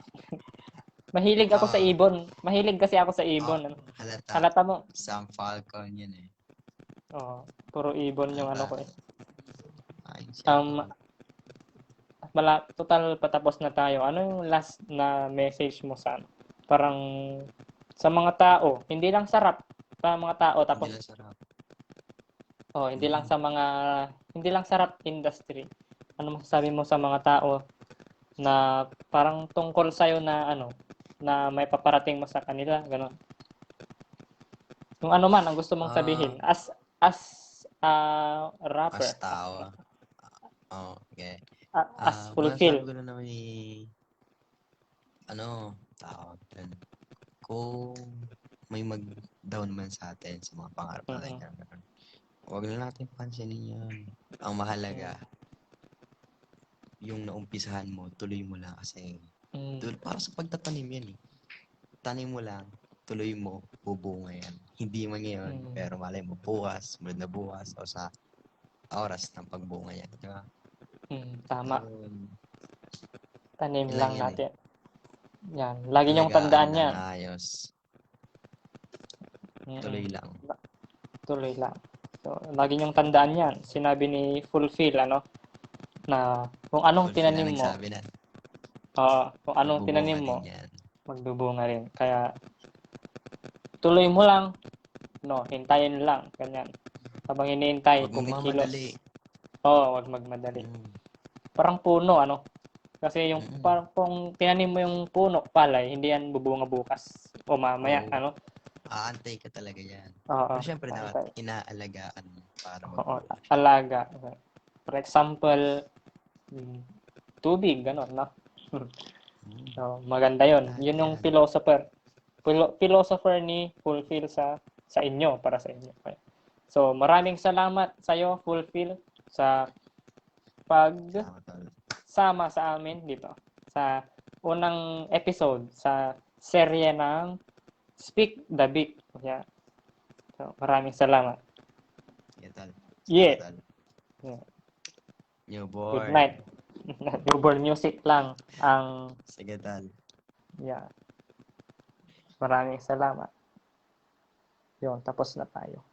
Mahilig ako sa ibon. Mahilig kasi ako sa ibon. Halata mo. Sam Falcon yun eh. Oo, puro ibon yung ano ko eh. Total patapos na tayo. Ano yung last na message mo sa parang sa mga tao, hindi lang sarap sa mga tao tapos hindi lang sarap. Hindi lang sarap industry. Ano masasabi mo sa mga tao na parang tungkol sa na na may paparating mo sa kanila, gano'n. Kung ano man ang gusto mong sabihin as a rapper. As tao. Okay. As fulfill. Masasabi ko na naman tao. Kung may mag-down man sa atin sa mga pangarap natin, huwag na natin pansinin yun. Ang mahalaga, yung naumpisahan mo, tuloy mo lang kasi para sa pagtatanim yan eh. Tanim mo lang, tuloy mo, bubunga yan. Hindi man ngayon, pero malay mo bukas, sunod na bukas, o sa oras ng pagbunga yan. Diba? Tama. So, tanim lang natin. Yan. Lagi niyong tandaan yan. Ayos. Tuloy lang. Tuloy lang. So, lagi niyong tandaan yan. Sinabi ni Fulfill, na kung anong tinanim mo, kung anong tinanim mo, magbubunga rin. Kaya, tuloy mo lang, hintayin lang, ganyan. Habang hinihintay, kumikilos. Wag magmadali. Parang puno, Kasi yung parang kung tinanim mo yung puno, palay, hindi yan bubunga bukas o mamaya, Aantay ka talaga yan. Oo. Pero syempre inaalagaan para magbunga. Alaga. For example, tubig, gano'n, no? So, maganda yon. Yun yung philosopher ni Fulfill sa inyo, para sa inyo. So, maraming salamat sa iyo, Fulfill, sa pagsama sa amin dito sa unang episode sa serye ng Speak the Big. Yeah. So, maraming salamat. Yeah. Newborn. Good night. Newborn music lang ang Sige, tal. Yeah. Maraming salamat. Yun, tapos na tayo.